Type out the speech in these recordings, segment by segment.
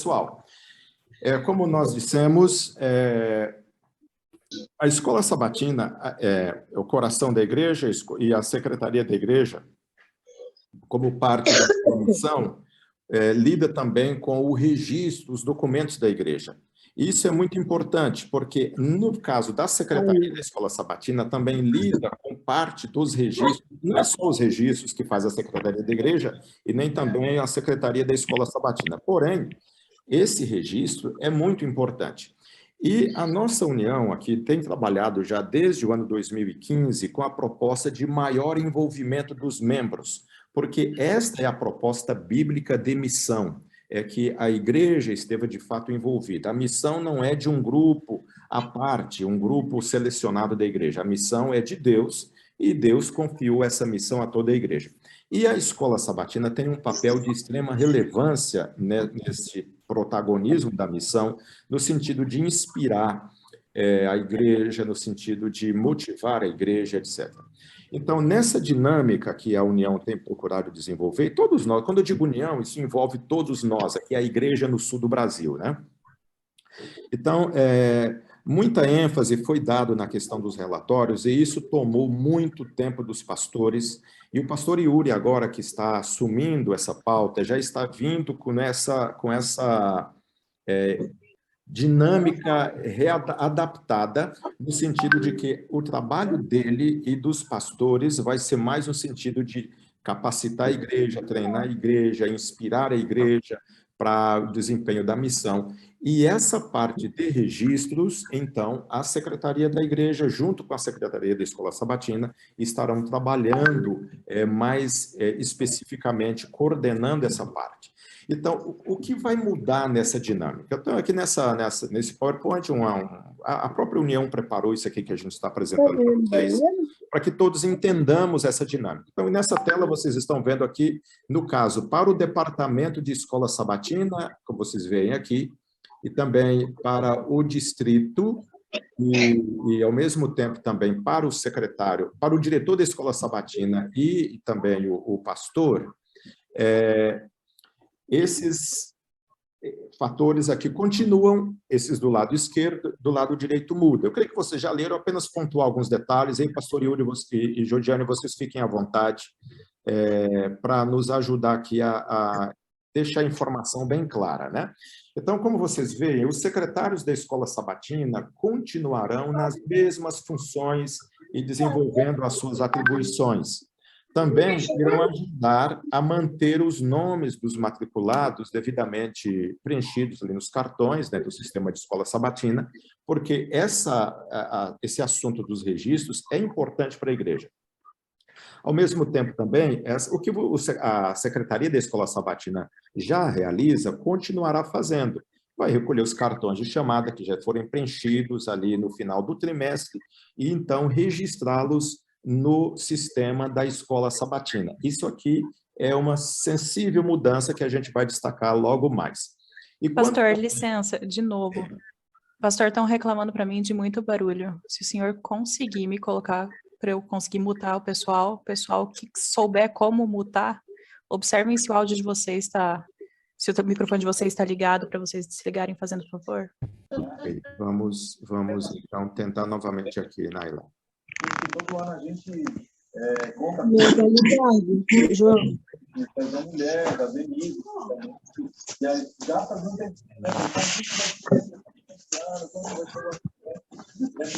Pessoal, como nós dissemos, a Escola Sabatina é o coração da igreja e a Secretaria da Igreja, como parte da sua missão, lida também com o registro, os documentos da igreja. Isso é muito importante, porque no caso da Secretaria da Escola Sabatina, também lida com parte dos registros, não é só os registros que faz a Secretaria da Igreja, e nem também a Secretaria da Escola Sabatina. Porém, esse registro é muito importante. E a nossa união aqui tem trabalhado já desde o ano 2015 com a proposta de maior envolvimento dos membros, porque esta é a proposta bíblica de missão, é que a igreja esteja de fato envolvida. A missão não é de um grupo à parte, um grupo selecionado da igreja. A missão é de Deus e Deus confiou essa missão a toda a igreja. E a Escola Sabatina tem um papel de extrema relevância nesse protagonismo da missão, no sentido de inspirar a igreja, no sentido de motivar a igreja, etc. Então, nessa dinâmica que a União tem procurado desenvolver, todos nós, quando eu digo União, isso envolve todos nós, aqui a igreja no sul do Brasil, né? Então, muita ênfase foi dada na questão dos relatórios, e isso tomou muito tempo dos pastores, e o pastor Yuri, agora que está assumindo essa pauta, já está vindo com essa dinâmica adaptada, no sentido de que o trabalho dele e dos pastores vai ser mais no sentido de capacitar a igreja, treinar a igreja, inspirar a igreja para o desempenho da missão. E essa parte de registros, então, a Secretaria da Igreja, junto com a Secretaria da Escola Sabatina, estarão trabalhando mais especificamente, coordenando essa parte. Então, o que vai mudar nessa dinâmica? Então, aqui nesse PowerPoint, a própria União preparou isso aqui que a gente está apresentando para vocês, para que todos entendamos essa dinâmica. Então, nessa tela, vocês estão vendo aqui, no caso, para o Departamento de Escola Sabatina, como vocês veem aqui, e também para o distrito, e ao mesmo tempo também para o secretário, para o diretor da Escola Sabatina e também o pastor, esses fatores aqui continuam, esses do lado esquerdo, do lado direito muda. Eu creio que vocês já leram, apenas pontuar alguns detalhes, aí, pastor Yuri e Jodiane, vocês fiquem à vontade para nos ajudar aqui a deixar a informação bem clara, né? Então, como vocês veem, os secretários da Escola Sabatina continuarão nas mesmas funções e desenvolvendo as suas atribuições. Também irão ajudar a manter os nomes dos matriculados devidamente preenchidos ali nos cartões, né, do sistema de Escola Sabatina, porque esse assunto dos registros é importante para a igreja. Ao mesmo tempo também, o que a Secretaria da Escola Sabatina já realiza, continuará fazendo. Vai recolher os cartões de chamada que já foram preenchidos ali no final do trimestre e, então, registrá-los no sistema da Escola Sabatina. Isso aqui é uma sensível mudança que a gente vai destacar logo mais. Pastor, licença, de novo. Pastor, estão reclamando para mim de muito barulho. Se o senhor conseguir me colocar para eu conseguir mutar o pessoal que souber como mutar, observem se o áudio de vocês está, se o microfone de vocês está ligado para vocês desligarem, fazendo favor. Ok, vamos então tentar novamente aqui, Naila. Todo ano a gente compra João. da mulher, das amigos, e aí já fazendo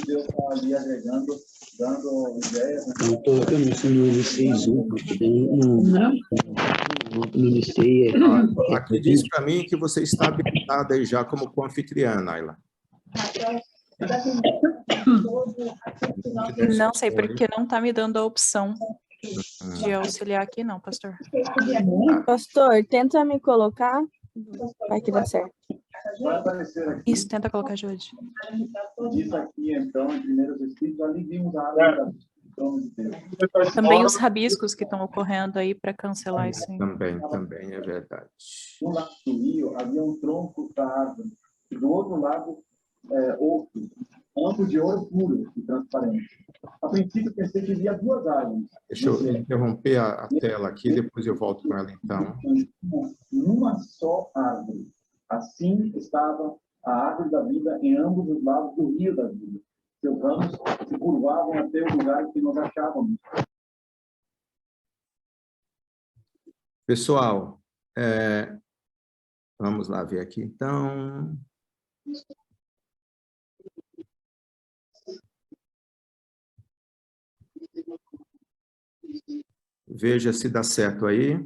Deus está ali agregando, dando ideias. Eu estou no Licei no Licei. Aqui diz para mim que você está habilitada aí já como co-anfitriã, Naila. Não sei, porque não está me dando a opção de auxiliar aqui, não, pastor. Pastor, tenta me colocar. Vai que dá certo. Vai aparecer aqui. Isso, tenta colocar, Jode. Diz aqui, então, em primeiros Espíritos, ali vimos a área da trono de Deus. Também os rabiscos que estão ocorrendo aí para cancelar isso aí. Também é verdade. Do lado do rio havia um tronco da árvore, e do outro lado, outro, amplo de ouro puro e transparente. A princípio, pensei que via duas árvores. Deixa eu interromper a tela aqui, depois eu volto com ela, então. Numa só árvore. Assim estava a árvore da vida em ambos os lados do rio da vida. Seus ramos se curvavam até o lugar que nós achávamos. Pessoal, vamos lá ver aqui, então. Veja se dá certo aí.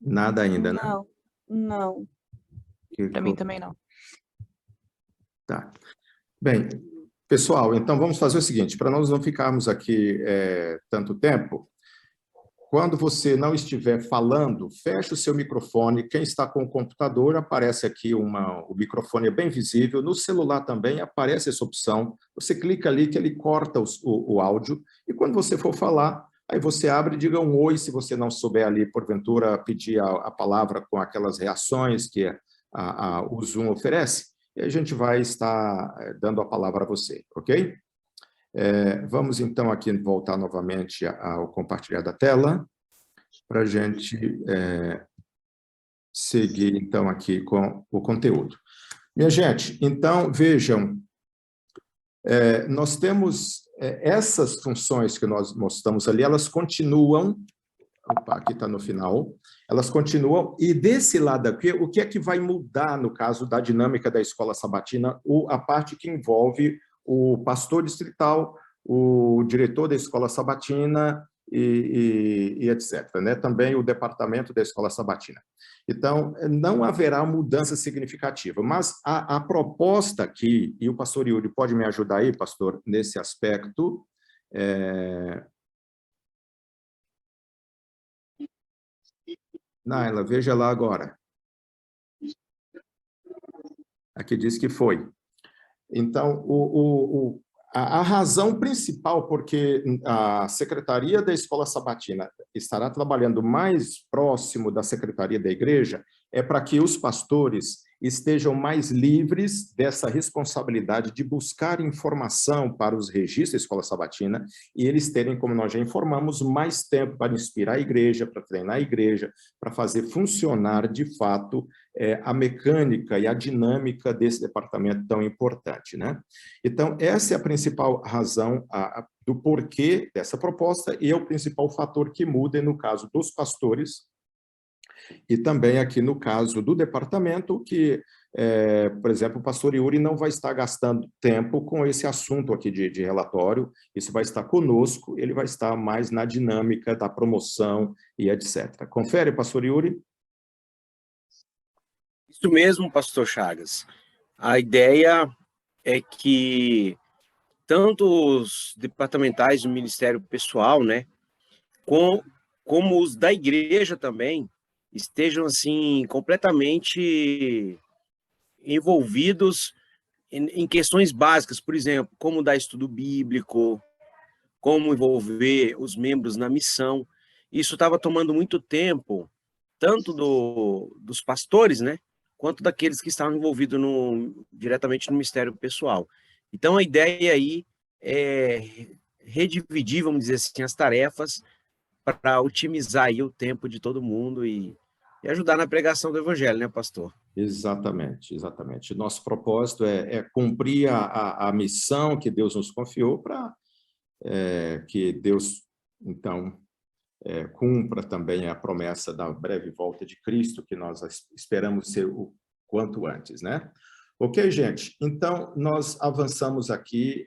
Nada ainda, né? Não, não. Para mim também não. Tá. Bem, pessoal, então vamos fazer o seguinte, para nós não ficarmos aqui tanto tempo, quando você não estiver falando, feche o seu microfone. Quem está com o computador, aparece aqui o microfone é bem visível. No celular também aparece essa opção. Você clica ali que ele corta o áudio. E quando você for falar, aí você abre e diga um oi, se você não souber ali, porventura, pedir a palavra com aquelas reações que o Zoom oferece. E a gente vai estar dando a palavra a você, ok? Vamos, então, aqui voltar novamente ao compartilhar da tela, para a gente seguir, então, aqui com o conteúdo. Minha gente, então, vejam, nós temos essas funções que nós mostramos ali, elas continuam, opa, aqui está no final, elas continuam, e desse lado aqui, o que é que vai mudar, no caso da dinâmica da escola sabatina, a parte que envolve o pastor distrital, o diretor da escola sabatina e etc., né? Também o departamento da escola sabatina. Então, não haverá mudança significativa, mas a proposta aqui, e o pastor Yuri pode me ajudar aí, pastor, nesse aspecto, Naila, veja lá agora. Aqui diz que foi. Então, a razão principal porque a Secretaria da Escola Sabatina estará trabalhando mais próximo da Secretaria da Igreja é para que os pastores estejam mais livres dessa responsabilidade de buscar informação para os registros da Escola Sabatina e eles terem, como nós já informamos, mais tempo para inspirar a igreja, para treinar a igreja, para fazer funcionar, de fato, a mecânica e a dinâmica desse departamento tão importante, né? Então, essa é a principal razão do porquê dessa proposta e é o principal fator que muda no caso dos pastores e também aqui no caso do departamento, que, por exemplo, o pastor Yuri não vai estar gastando tempo com esse assunto aqui de relatório, isso vai estar conosco, ele vai estar mais na dinâmica da promoção e etc. Confere, pastor Yuri? Isso mesmo, pastor Chagas. A ideia é que tanto os departamentais do Ministério Pessoal, né, como os da igreja também, estejam, assim, completamente envolvidos em questões básicas, por exemplo, como dar estudo bíblico, como envolver os membros na missão. Isso estava tomando muito tempo, tanto dos pastores, né, quanto daqueles que estavam envolvidos diretamente no Ministério Pessoal. Então, a ideia aí é redividir, vamos dizer assim, as tarefas para otimizar aí o tempo de todo mundo e ajudar na pregação do evangelho, né, pastor? Exatamente, exatamente. Nosso propósito é cumprir a missão que Deus nos confiou para que Deus, então, cumpra também a promessa da breve volta de Cristo, que nós esperamos ser o quanto antes, né? Ok, gente? Então, nós avançamos aqui,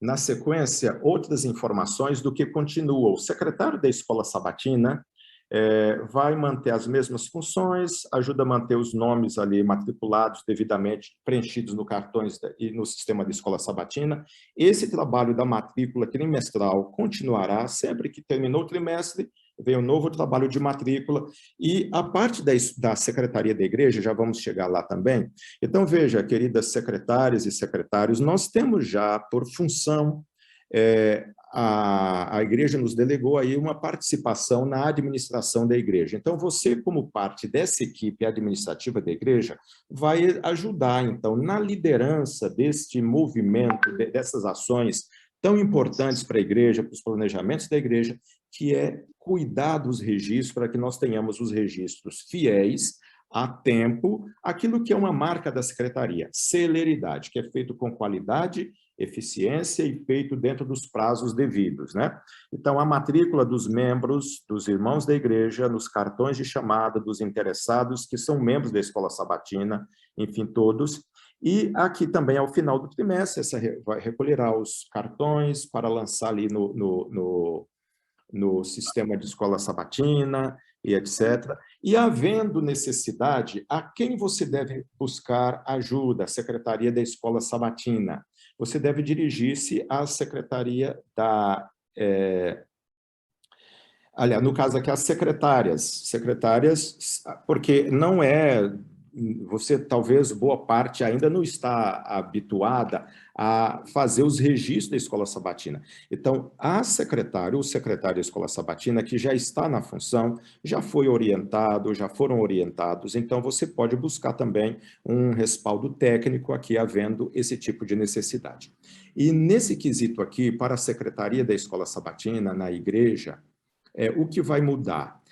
na sequência, outras informações do que continua. O secretário da Escola Sabatina vai manter as mesmas funções, ajuda a manter os nomes ali matriculados devidamente preenchidos no cartões e no sistema da Escola Sabatina. Esse trabalho da matrícula trimestral continuará sempre que terminou o trimestre, vem um novo trabalho de matrícula e a parte da Secretaria da Igreja, já vamos chegar lá também. Então, veja, queridas secretárias e secretários, nós temos já por função a igreja nos delegou aí uma participação na administração da igreja. Então, você, como parte dessa equipe administrativa da igreja, vai ajudar, então, na liderança deste movimento, dessas ações tão importantes para a igreja, para os planejamentos da igreja, que é cuidar dos registros para que nós tenhamos os registros fiéis, a tempo, aquilo que é uma marca da secretaria, celeridade, que é feito com qualidade, eficiência e feito dentro dos prazos devidos, né? Então, a matrícula dos membros, dos irmãos da igreja, nos cartões de chamada dos interessados, que são membros da Escola Sabatina, enfim, todos. E aqui também, ao final do trimestre, recolherá os cartões para lançar ali no sistema de Escola Sabatina e etc. E havendo necessidade, a quem você deve buscar ajuda? A Secretaria da Escola Sabatina. Você deve dirigir-se à Secretaria da... aliás, no caso aqui, as secretárias, porque não é... Você, talvez, boa parte ainda não está habituada a fazer os registros da Escola Sabatina. Então, a secretária, o secretário da Escola Sabatina, que já está na função, já foi orientado, já foram orientados, então você pode buscar também um respaldo técnico aqui, havendo esse tipo de necessidade. E nesse quesito aqui, para a Secretaria da Escola Sabatina, na igreja, o que vai mudar?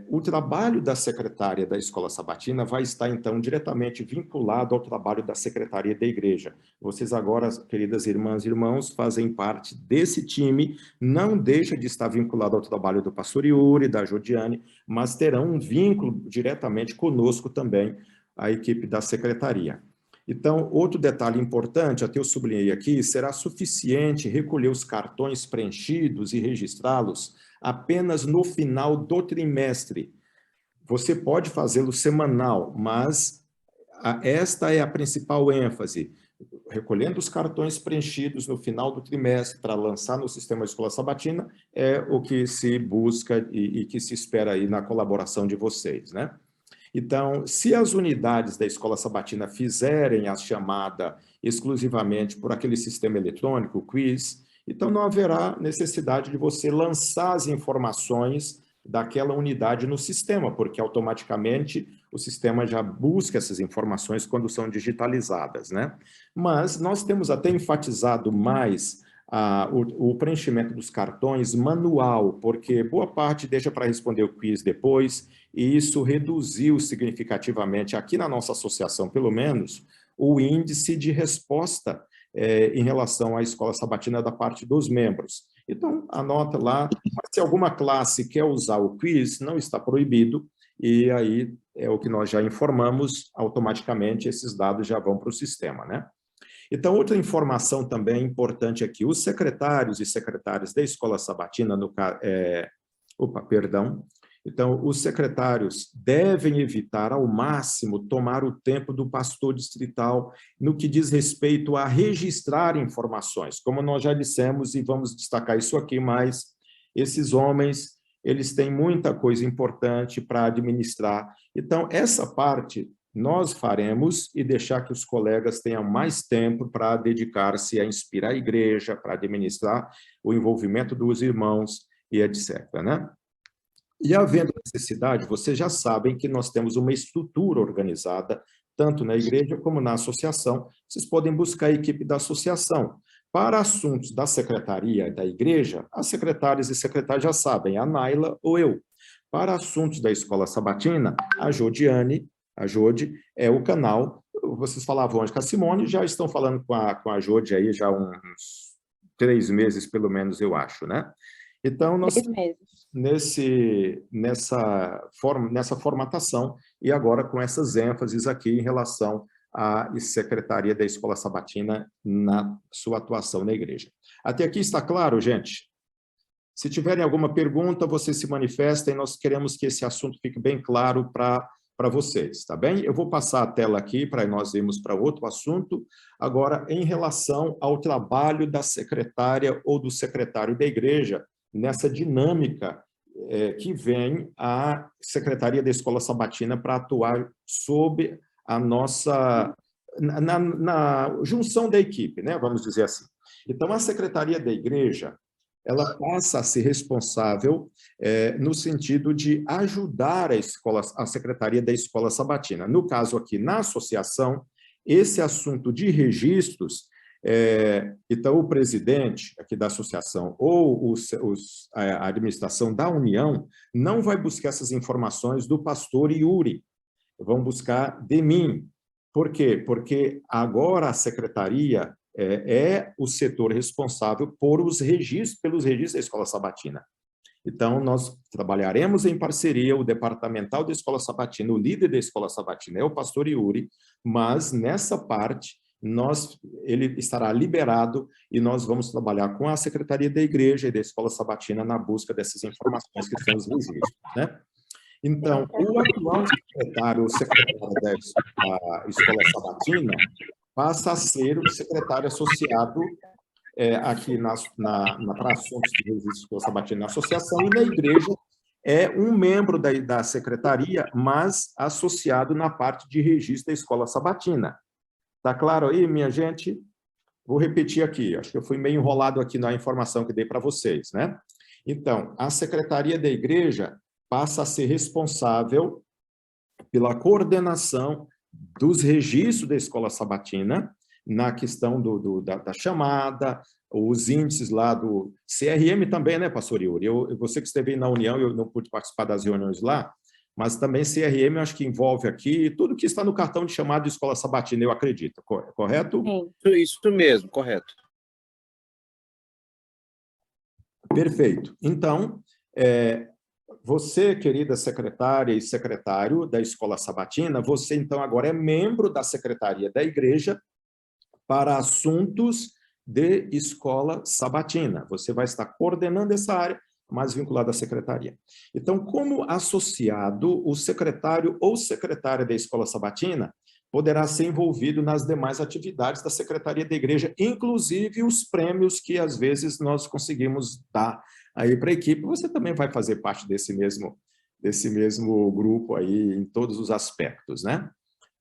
O trabalho da secretária da Escola Sabatina vai estar, então, diretamente vinculado ao trabalho da Secretaria da Igreja. Vocês agora, queridas irmãs e irmãos, fazem parte desse time, não deixa de estar vinculado ao trabalho do pastor Yuri, da Jodiane, mas terão um vínculo diretamente conosco também, a equipe da Secretaria. Então, outro detalhe importante, até eu sublinhei aqui, será suficiente recolher os cartões preenchidos e registrá-los apenas no final do trimestre. Você pode fazê-lo semanal, mas esta é a principal ênfase. Recolhendo os cartões preenchidos no final do trimestre para lançar no sistema de Escola Sabatina é o que se busca e que se espera aí na colaboração de vocês, né? Então, se as unidades da Escola Sabatina fizerem a chamada exclusivamente por aquele sistema eletrônico, o quiz, então não haverá necessidade de você lançar as informações daquela unidade no sistema, porque automaticamente o sistema já busca essas informações quando são digitalizadas, né? Mas nós temos até enfatizado mais o preenchimento dos cartões manual, porque boa parte deixa para responder o quiz depois, e isso reduziu significativamente, aqui na nossa associação, pelo menos, o índice de resposta em relação à Escola Sabatina da parte dos membros. Então, anota lá, mas se alguma classe quer usar o quiz, não está proibido, e aí é o que nós já informamos, automaticamente esses dados já vão para o sistema, né? Então, outra informação também importante aqui, os secretários e secretárias da Escola Sabatina, então, os secretários devem evitar ao máximo tomar o tempo do pastor distrital no que diz respeito a registrar informações. Como nós já dissemos, e vamos destacar isso aqui, mas esses homens, eles têm muita coisa importante para administrar. Então, essa parte nós faremos e deixar que os colegas tenham mais tempo para dedicar-se a inspirar a igreja, para administrar o envolvimento dos irmãos e etc., né? E havendo necessidade, vocês já sabem que nós temos uma estrutura organizada, tanto na igreja como na associação. Vocês podem buscar a equipe da associação. Para assuntos da secretaria da igreja, as secretárias e secretários já sabem, a Naila ou eu. Para assuntos da Escola Sabatina, a Jodiane, a Jodi, é o canal. Vocês falavam antes com a Simone, já estão falando com a Jodi aí já há uns 3 meses, pelo menos, eu acho, né? Então, nós 3 meses. nessa formatação, e agora com essas ênfases aqui em relação à Secretaria da Escola Sabatina na sua atuação na igreja. Até aqui está claro, gente? Se tiverem alguma pergunta, vocês se manifestem, nós queremos que esse assunto fique bem claro para vocês, tá bem? Eu vou passar a tela aqui para nós irmos para outro assunto. Agora, em relação ao trabalho da secretária ou do secretário da igreja, nessa dinâmica que vem a Secretaria da Escola Sabatina para atuar sob a nossa... na junção da equipe, né? Vamos dizer assim. Então, a Secretaria da Igreja, ela passa a ser responsável no sentido de ajudar a Secretaria da Escola Sabatina. No caso aqui, na associação, esse assunto de registros Então, o presidente aqui da associação ou a administração da União não vai buscar essas informações do pastor Yuri, vão buscar de mim. Por quê? Porque agora a secretaria é o setor responsável pelos registros da Escola Sabatina. Então, nós trabalharemos em parceria, o departamental da Escola Sabatina, o líder da Escola Sabatina é o pastor Yuri, mas nessa parte ele estará liberado e nós vamos trabalhar com a Secretaria da Igreja e da Escola Sabatina na busca dessas informações que são os registros, né? Então, o atual secretário ou secretária da Escola Sabatina passa a ser o secretário associado aqui para assuntos de registro da Escola Sabatina na associação, e na igreja é um membro da secretaria, mas associado na parte de registro da Escola Sabatina. Está claro aí, minha gente? Vou repetir aqui, acho que eu fui meio enrolado aqui na informação que dei para vocês, né? Então, a secretaria da igreja passa a ser responsável pela coordenação dos registros da Escola Sabatina, na questão da chamada, os índices lá do CRM também, né, pastor Yuri? Você que esteve na União, eu não pude participar das reuniões lá, mas também CRM, eu acho que envolve aqui tudo que está no cartão de chamada de Escola Sabatina, eu acredito, correto? Sim. Isso mesmo, correto. Perfeito. Então, você, querida secretária e secretário da Escola Sabatina, você, então, agora é membro da Secretaria da Igreja para assuntos de Escola Sabatina. Você vai estar coordenando essa área, mas vinculado à secretaria. Então, como associado, o secretário ou secretária da Escola Sabatina poderá ser envolvido nas demais atividades da Secretaria da Igreja, inclusive os prêmios que, às vezes, nós conseguimos dar aí para a equipe. Você também vai fazer parte desse mesmo grupo aí, em todos os aspectos, né?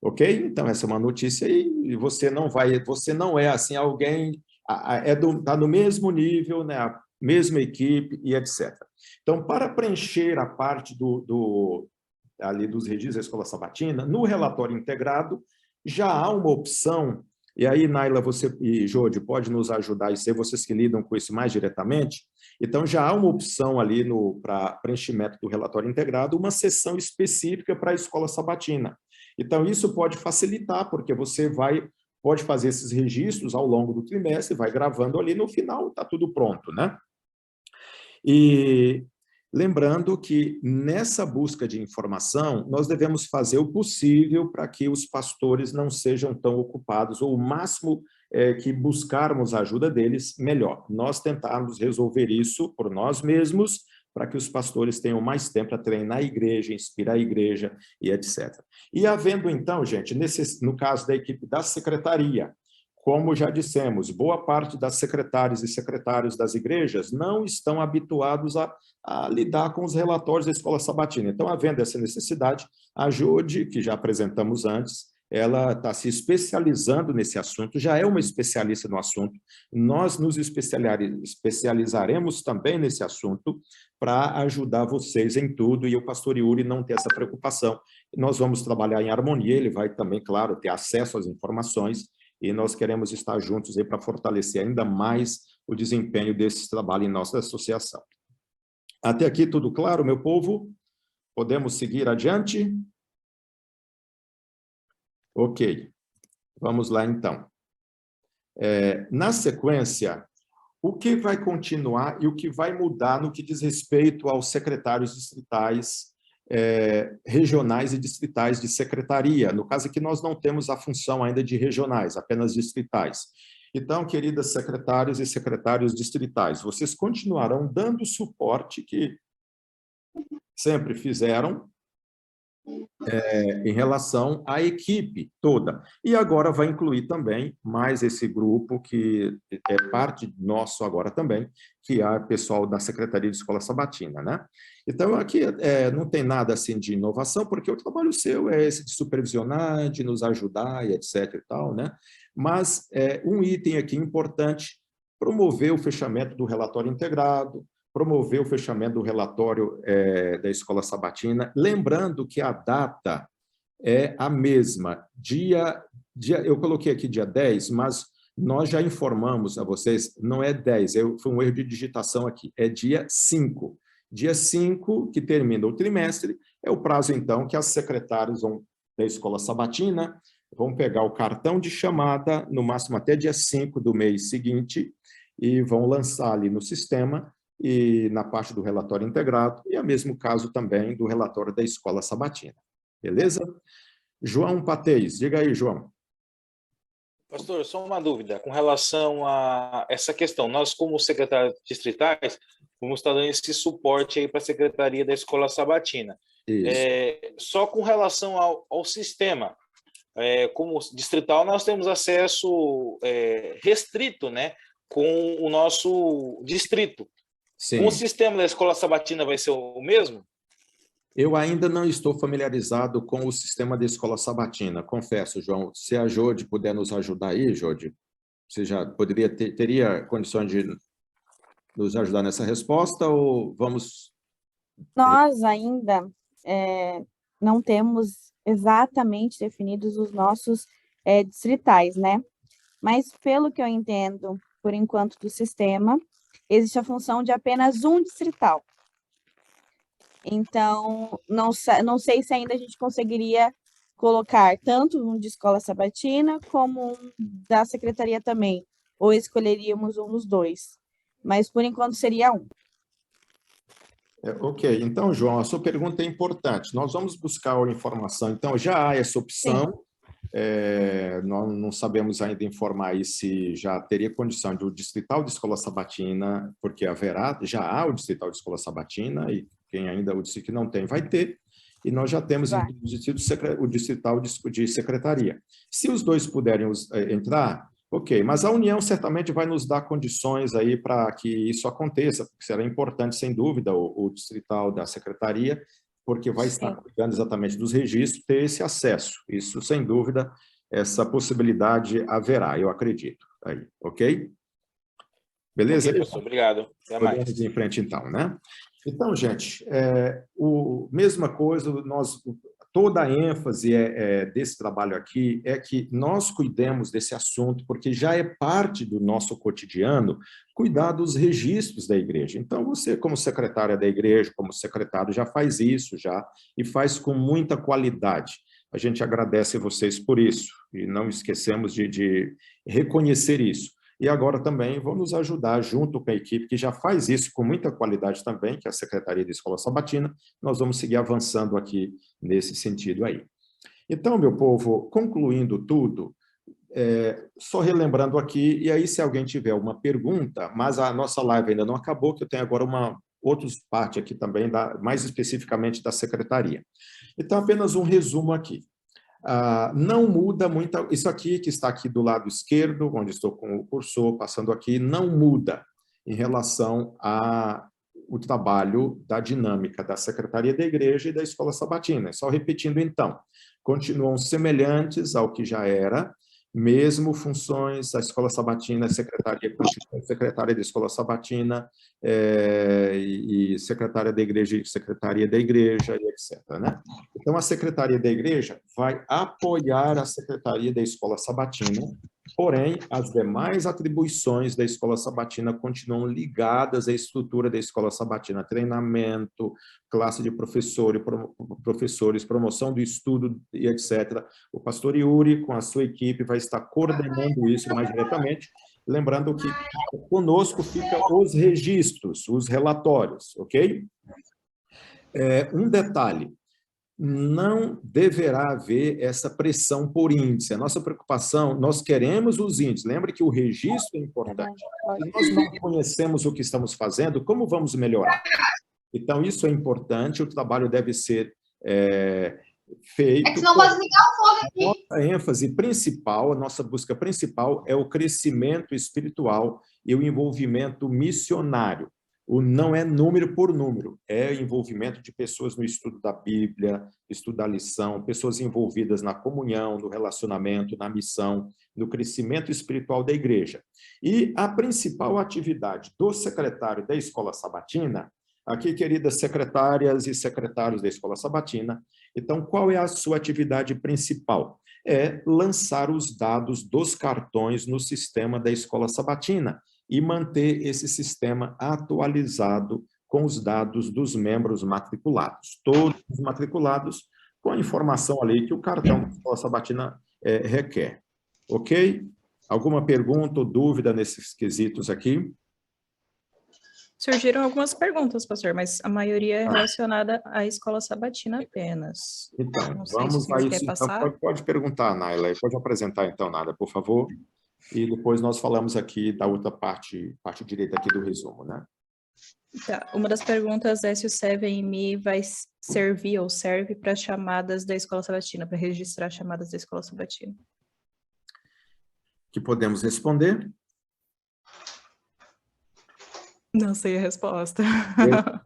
Ok? Então, essa é uma notícia aí, e você não é assim, alguém, está no mesmo nível, né? A mesma equipe e etc. Então, para preencher a parte ali dos registros da Escola Sabatina, no relatório integrado, já há uma opção, e aí, Naila, você e Jode, pode nos ajudar, e ser vocês que lidam com isso mais diretamente, então já há uma opção ali para preenchimento do relatório integrado, uma seção específica para a Escola Sabatina. Então, isso pode facilitar, porque você pode fazer esses registros ao longo do trimestre, vai gravando ali, no final está tudo pronto, né? E lembrando que nessa busca de informação, nós devemos fazer o possível para que os pastores não sejam tão ocupados, ou o máximo que buscarmos a ajuda deles, melhor. Nós tentarmos resolver isso por nós mesmos, para que os pastores tenham mais tempo para treinar a igreja, inspirar a igreja e etc. E havendo, então, gente, no caso da equipe da secretaria, como já dissemos, boa parte das secretárias e secretários das igrejas não estão habituados a lidar com os relatórios da Escola Sabatina. Então, havendo essa necessidade, a Jode, que já apresentamos antes, ela está se especializando nesse assunto, já é uma especialista no assunto, nós nos especializaremos também nesse assunto para ajudar vocês em tudo, e o pastor Yuri não ter essa preocupação. Nós vamos trabalhar em harmonia, ele vai também, claro, ter acesso às informações, e nós queremos estar juntos aí para fortalecer ainda mais o desempenho desse trabalho em nossa associação. Até aqui tudo claro, meu povo? Podemos seguir adiante? Ok, vamos lá então. Na sequência, o que vai continuar e o que vai mudar no que diz respeito aos secretários distritais, regionais e distritais de secretaria. No caso aqui, nós não temos a função ainda de regionais, apenas distritais. Então, queridas secretários e secretários distritais, vocês continuarão dando o suporte que sempre fizeram em relação à equipe toda. E agora vai incluir também mais esse grupo que é parte nosso agora também, que é o pessoal da Secretaria de Escola Sabatina, né? Então, aqui não tem nada assim de inovação, porque o trabalho seu é esse de supervisionar, de nos ajudar e etc. e tal, né? Mas um item aqui importante, promover o fechamento do relatório integrado, promover o fechamento do relatório da Escola Sabatina, lembrando que a data é a mesma, eu coloquei aqui dia 10, mas Nós já informamos a vocês, não é 10, foi um erro de digitação aqui, é dia 5. Dia 5, que termina o trimestre, é o prazo, então, que as secretárias da escola sabatina vão pegar o cartão de chamada, no máximo até dia 5 do mês seguinte, e vão lançar ali no sistema, e na parte do relatório integrado, e é o mesmo caso também do relatório da escola sabatina. Beleza? João Pateis, diga aí, João. Pastor, só uma dúvida com relação a essa questão. Nós, como secretários distritais, vamos estar dando esse suporte aí para a Secretaria da Escola Sabatina. Só com relação ao sistema, como distrital, nós temos acesso restrito, né, com o nosso distrito. Sim. Com o sistema da Escola Sabatina vai ser o mesmo? Eu ainda não estou familiarizado com o sistema da escola sabatina, confesso, João. Se a Jode puder nos ajudar aí, Jode, você já teria condições de nos ajudar nessa resposta ou vamos... Nós ainda não temos exatamente definidos os nossos distritais, né? Mas, pelo que eu entendo, por enquanto, do sistema, existe a função de apenas um distrital. Então, não sei se ainda a gente conseguiria colocar tanto um de escola sabatina como um da secretaria também, ou escolheríamos um dos dois. Mas, por enquanto, seria um. Ok, então, João, a sua pergunta é importante. Nós vamos buscar a informação. Então, já há essa opção. Nós não sabemos ainda informar aí se já teria condição de o distrital de escola sabatina, porque já há o distrital de escola sabatina, e quem ainda o distrito que não tem vai ter, e nós já temos o distrital de secretaria. Se os dois puderem entrar, ok, mas a União certamente vai nos dar condições aí para que isso aconteça, porque será importante, sem dúvida, o distrital da secretaria, porque vai estar cuidando exatamente dos registros, ter esse acesso. Isso, sem dúvida, essa possibilidade haverá, eu acredito. Aí, ok? Beleza? Ok, professor, obrigado. Até mais. Podemos ir em frente, então, né? Então, gente, mesma coisa, toda a ênfase desse trabalho aqui é que nós cuidemos desse assunto, porque já é parte do nosso cotidiano cuidar dos registros da igreja. Então, você, como secretária da igreja, como secretário, já faz isso, e faz com muita qualidade. A gente agradece vocês por isso, e não esquecemos de reconhecer isso. E agora também vão nos ajudar, junto com a equipe que já faz isso com muita qualidade também, que é a Secretaria de Escola Sabatina, nós vamos seguir avançando aqui nesse sentido aí. Então, meu povo, concluindo tudo, só relembrando aqui, e aí se alguém tiver uma pergunta, mas a nossa live ainda não acabou, que eu tenho agora outra parte aqui também, mais especificamente da Secretaria. Então, apenas um resumo aqui. Não muda muito, isso aqui que está aqui do lado esquerdo, onde estou com o cursor passando aqui, não muda em relação ao trabalho da dinâmica da Secretaria da Igreja e da Escola Sabatina. Só repetindo então, continuam semelhantes ao que já era, mesmo funções, a Escola Sabatina, a Secretaria da Escola Sabatina, e Secretária da Igreja e Secretaria da Igreja, e etc. Né? Então, a Secretaria da Igreja vai apoiar a Secretaria da Escola Sabatina, porém, as demais atribuições da Escola Sabatina continuam ligadas à estrutura da Escola Sabatina, treinamento, classe de professores, promoção do estudo, e etc. O pastor Yuri, com a sua equipe, vai estar coordenando isso mais diretamente, lembrando que conosco ficam os registros, os relatórios, ok? Um detalhe, não deverá haver essa pressão por índice. A nossa preocupação, nós queremos os índices. Lembre que o registro é importante. Se nós não conhecemos o que estamos fazendo, como vamos melhorar? Então, isso é importante, o trabalho deve ser feito. Que senão pode ligar o fone aqui. A nossa ênfase principal, a nossa busca principal é o crescimento espiritual e o envolvimento missionário. Não é número por número, é envolvimento de pessoas no estudo da Bíblia, estudo da lição, pessoas envolvidas na comunhão, no relacionamento, na missão, no crescimento espiritual da igreja. E a principal atividade do secretário da Escola Sabatina, aqui, queridas secretárias e secretários da Escola Sabatina, então, qual é a sua atividade principal? é lançar os dados dos cartões no sistema da Escola Sabatina e manter esse sistema atualizado com os dados dos membros matriculados. Todos os matriculados com a informação ali que o cartão da Escola Sabatina requer. Ok? Alguma pergunta ou dúvida nesses quesitos aqui? Surgiram algumas perguntas, pastor, mas a maioria é relacionada à Escola Sabatina apenas. Então, Não sei vamos se a você isso. quer passar. Então, pode perguntar, Naila, pode apresentar então, Nada, por favor. E depois nós falamos aqui da outra parte direita aqui do resumo, né? Tá. Uma das perguntas é se o 7Me vai servir ou serve para chamadas da Escola Sabatina, para registrar chamadas da Escola Sabatina. Que podemos responder? Não sei a resposta.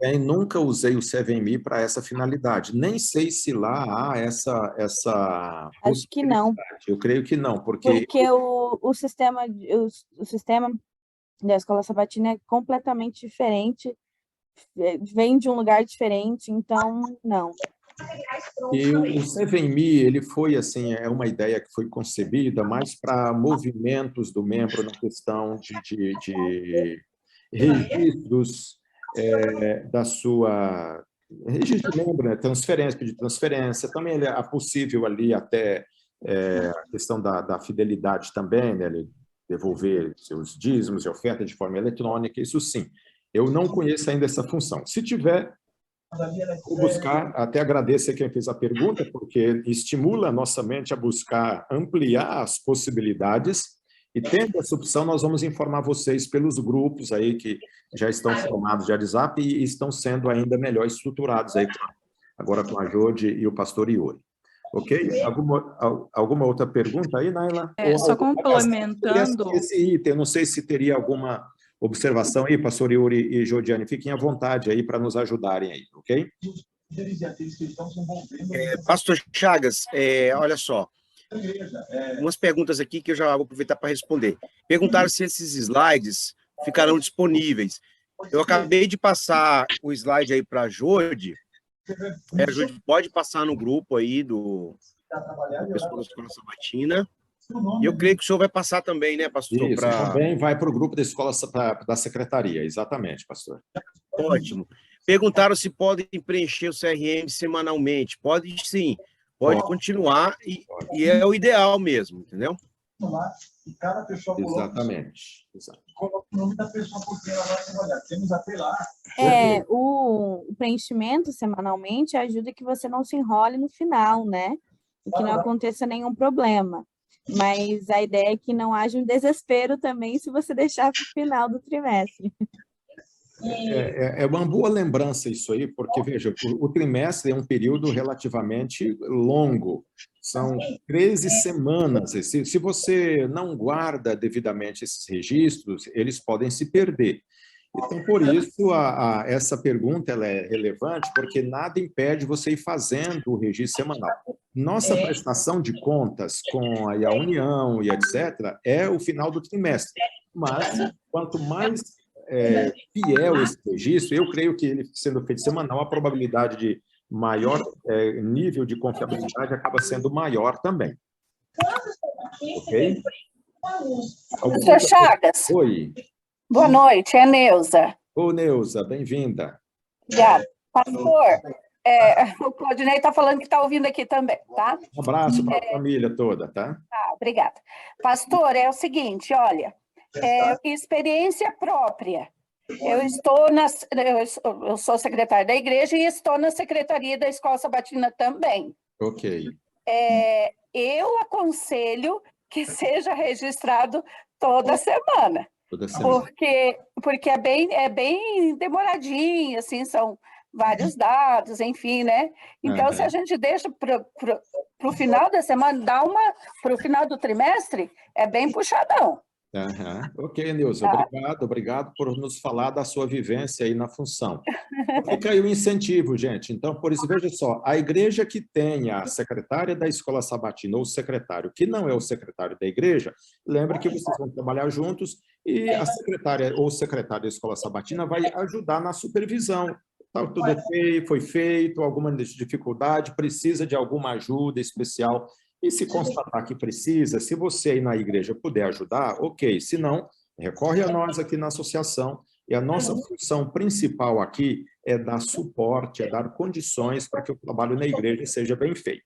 Eu nunca usei o 7Me para essa finalidade. Nem sei se lá há essa Acho que não. Eu creio que não, porque o sistema da Escola Sabatina é completamente diferente, vem de um lugar diferente, então, não. E o 7Me, ele foi, assim, é uma ideia que foi concebida mais para movimentos do membro na questão de registros da sua... Registro de membro, né? Transferência, pedir transferência. Também é possível ali até a questão da fidelidade também, né? Ele devolver seus dízimos e oferta de forma eletrônica, isso sim. Eu não conheço ainda essa função. Se tiver, vou buscar, até agradeço a quem fez a pergunta, porque estimula a nossa mente a buscar ampliar as possibilidades, e tendo essa opção, nós vamos informar vocês pelos grupos aí que já estão formados de WhatsApp e estão sendo ainda melhor estruturados aí, agora com a Jode e o pastor Yuri. Ok? Alguma outra pergunta aí, Naila? Só complementando... Esse item, eu não sei se teria alguma observação aí, pastor Yuri e Jodiane, fiquem à vontade aí para nos ajudarem aí, ok? Pastor Chagas, olha só, umas perguntas aqui que eu já vou aproveitar para responder. Perguntaram se esses slides ficarão disponíveis. Eu acabei de passar o slide aí para a Jode. A Jode pode passar no grupo aí do pessoal da Escola Sabatina. E eu creio que o senhor vai passar também, né, pastor? Isso, também vai para o grupo da escola da secretaria, exatamente, pastor. Ótimo. Perguntaram se podem preencher o CRM semanalmente. Pode sim, pode continuar, e é o ideal mesmo, entendeu? E cada pessoa Exatamente. coloca o nome da pessoa porque ela vai trabalhar. Temos até lá. O preenchimento semanalmente ajuda que você não se enrole no final, né? E que não aconteça nenhum problema. Mas a ideia é que não haja um desespero também se você deixar para o final do trimestre. É uma boa lembrança isso aí, porque, veja, o trimestre é um período relativamente longo, são 13 semanas. Se você não guarda devidamente esses registros, eles podem se perder. Então, por isso, essa pergunta ela é relevante, porque nada impede você ir fazendo o registro semanal. Nossa prestação de contas com a União e etc. é o final do trimestre, mas quanto mais fiel esse registro, eu creio que ele sendo feito semanal, a probabilidade de maior nível de confiabilidade acaba sendo maior também. Ok? Professor Chagas. Oi. Boa noite, é Neuza. Ô, Neuza, bem-vinda. Obrigada. Pastor, o Claudinei está falando que está ouvindo aqui também, tá? Um abraço para a família toda, tá? Obrigada. Pastor, é o seguinte, olha, experiência própria. Eu sou secretária da igreja e estou na secretaria da Escola Sabatina também. Ok. Eu aconselho que seja registrado toda semana. Porque é bem demoradinho, assim, são vários dados, enfim, né? Então, se a gente deixa para o final da semana, para o final do trimestre, é bem puxadão. Ok, Neuza, obrigado por nos falar da sua vivência aí na função. Fica aí o incentivo, gente. Então, por isso, veja só, a igreja que tem a secretária da Escola Sabatina ou o secretário que não é o secretário da igreja, lembre que vocês vão trabalhar juntos e a secretária ou o secretário da Escola Sabatina vai ajudar na supervisão. Então, tudo foi feito, alguma dificuldade, precisa de alguma ajuda especial, E se constatar que precisa, se você aí na igreja puder ajudar, ok. Se não, recorre a nós aqui na associação. E a nossa função principal aqui é dar suporte, é dar condições para que o trabalho na igreja seja bem feito.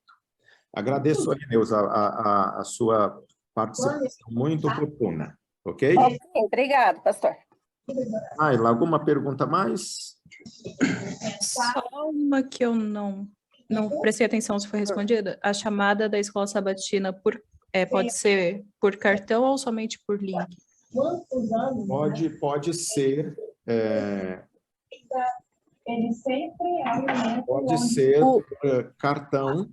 Agradeço aí, Neuza, a sua participação muito oportuna, ok? Ok, obrigado, pastor. Ayla, alguma pergunta mais? Só uma que eu não prestei atenção se foi respondida. A chamada da escola sabatina pode ser por cartão ou somente por link? Pode ser... Pode ser cartão.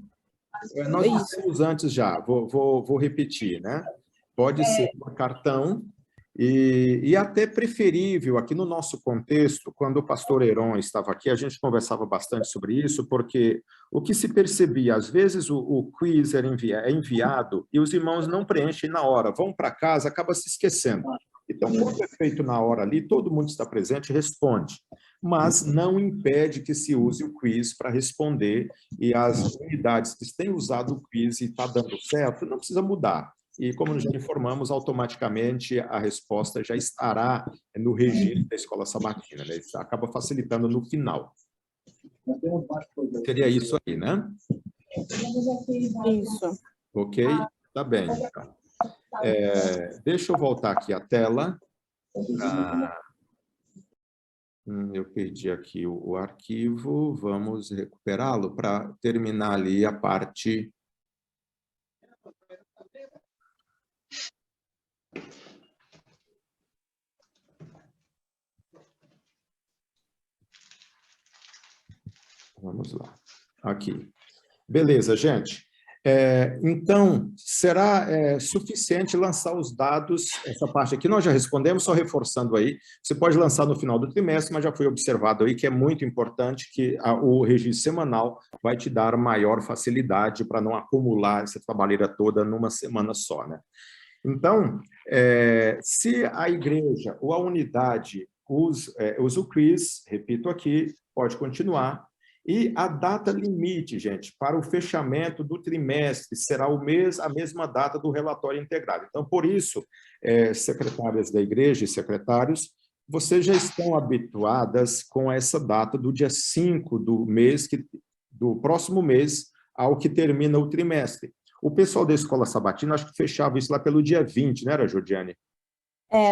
Nós dissemos antes já, vou repetir, né? Pode ser por cartão e até preferível, aqui no nosso contexto, quando o pastor Heron estava aqui, a gente conversava bastante sobre isso, porque o que se percebia, às vezes o quiz é enviado e os irmãos não preenchem na hora, vão para casa, acaba se esquecendo. Então, quando é feito na hora ali, todo mundo está presente e responde. Mas não impede que se use o quiz para responder, e as unidades que têm usado o quiz e está dando certo, não precisa mudar. E como nos informamos, automaticamente a resposta já estará no registro da escola sabatina, né? Isso acaba facilitando no final. Seria isso aí, né? Isso. Ok? Tá bem, então. Deixa eu voltar aqui a tela. Eu perdi aqui o arquivo, vamos recuperá-lo para terminar ali a parte... Vamos lá. Aqui. Beleza, gente. Então, será suficiente lançar os dados, essa parte aqui nós já respondemos, só reforçando aí, você pode lançar no final do trimestre, mas já foi observado aí que é muito importante que o registro semanal vai te dar maior facilidade para não acumular essa trabalheira toda numa semana só, né? Então, se a igreja ou a unidade usa o quiz, repito aqui, pode continuar. E a data limite, gente, para o fechamento do trimestre será a mesma data do relatório integrado. Então, por isso, secretárias da igreja e secretários, vocês já estão habituadas com essa data do dia 5 do próximo mês ao que termina o trimestre. O pessoal da Escola Sabatina, acho que fechava isso lá pelo dia 20, não era, Jordiane?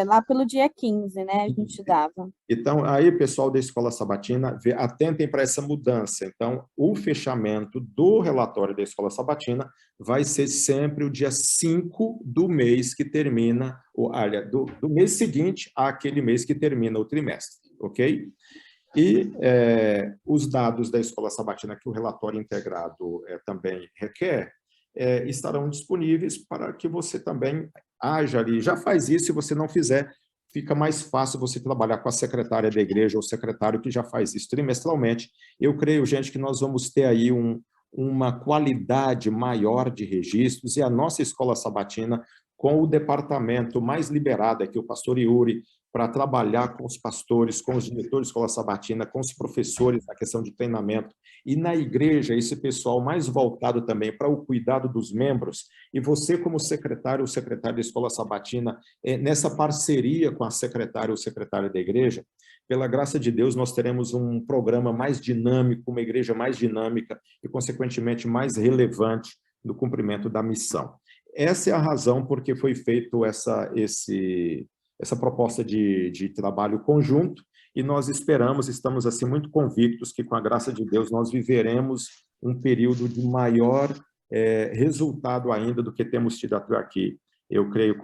Lá pelo dia 15, né, a gente dava. Então, aí, pessoal da Escola Sabatina, atentem para essa mudança. Então, o fechamento do relatório da Escola Sabatina vai ser sempre o dia 5 do mês que termina, do mês seguinte àquele mês que termina o trimestre, ok? E os dados da Escola Sabatina que o relatório integrado também requer, estarão disponíveis para que você também haja ali. Já faz isso, se você não fizer, fica mais fácil você trabalhar com a secretária da igreja ou o secretário que já faz isso trimestralmente. Eu creio, gente, que nós vamos ter aí uma qualidade maior de registros e a nossa Escola Sabatina, com o departamento mais liberado aqui, o pastor Yuri, para trabalhar com os pastores, com os diretores de Escola Sabatina, com os professores na questão de treinamento, e na igreja, esse pessoal mais voltado também para o cuidado dos membros, e você como secretário ou secretária da Escola Sabatina, nessa parceria com a secretária ou secretária da igreja, pela graça de Deus, nós teremos um programa mais dinâmico, uma igreja mais dinâmica e, consequentemente, mais relevante no cumprimento da missão. Essa é a razão por que foi feito essa proposta de trabalho conjunto, e nós estamos assim muito convictos que, com a graça de Deus, nós viveremos um período de maior resultado ainda do que temos tido até aqui, eu creio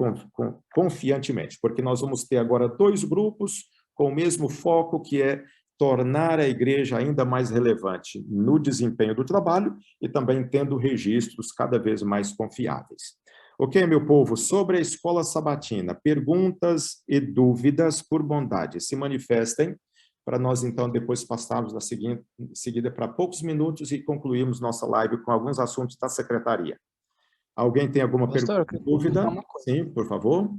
confiantemente, porque nós vamos ter agora 2 grupos com o mesmo foco, que é tornar a igreja ainda mais relevante no desempenho do trabalho e também tendo registros cada vez mais confiáveis. Ok, meu povo, sobre a Escola Sabatina, perguntas e dúvidas, por bondade, se manifestem, para nós, então, depois passarmos na seguida para poucos minutos e concluirmos nossa live com alguns assuntos da secretaria. Alguém tem alguma pergunta, dúvida? Sim, por favor.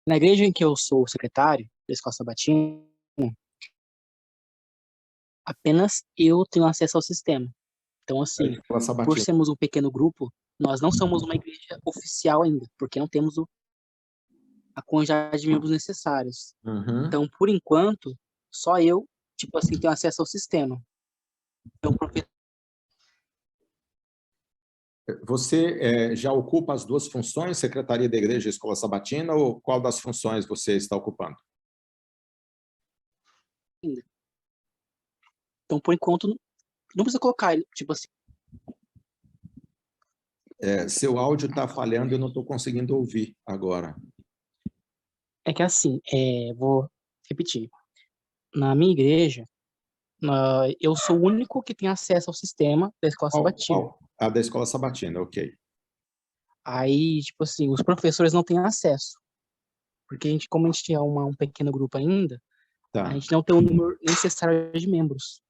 Na igreja em que eu sou secretário da Escola Sabatina, apenas eu tenho acesso ao sistema. Então, assim, Escola por Sabatina. sermos um pequeno grupo, nós não somos uma igreja oficial ainda, porque não temos a quantidade de membros necessários. Uhum. Então, por enquanto, só eu, tipo assim, tenho acesso ao sistema. Então, Você já ocupa as duas funções, Secretaria da Igreja e Escola Sabatina, ou qual das funções você está ocupando? Então, por enquanto, não precisa colocar ele, tipo assim. Seu áudio está falhando e eu não estou conseguindo ouvir agora. É que assim, vou repetir. Na minha igreja, eu sou o único que tem acesso ao sistema da Escola Sabatina. A da Escola Sabatina, ok. Aí, tipo assim, os professores não têm acesso. Porque como a gente é um pequeno grupo ainda, Tá. a gente não tem o número necessário de membros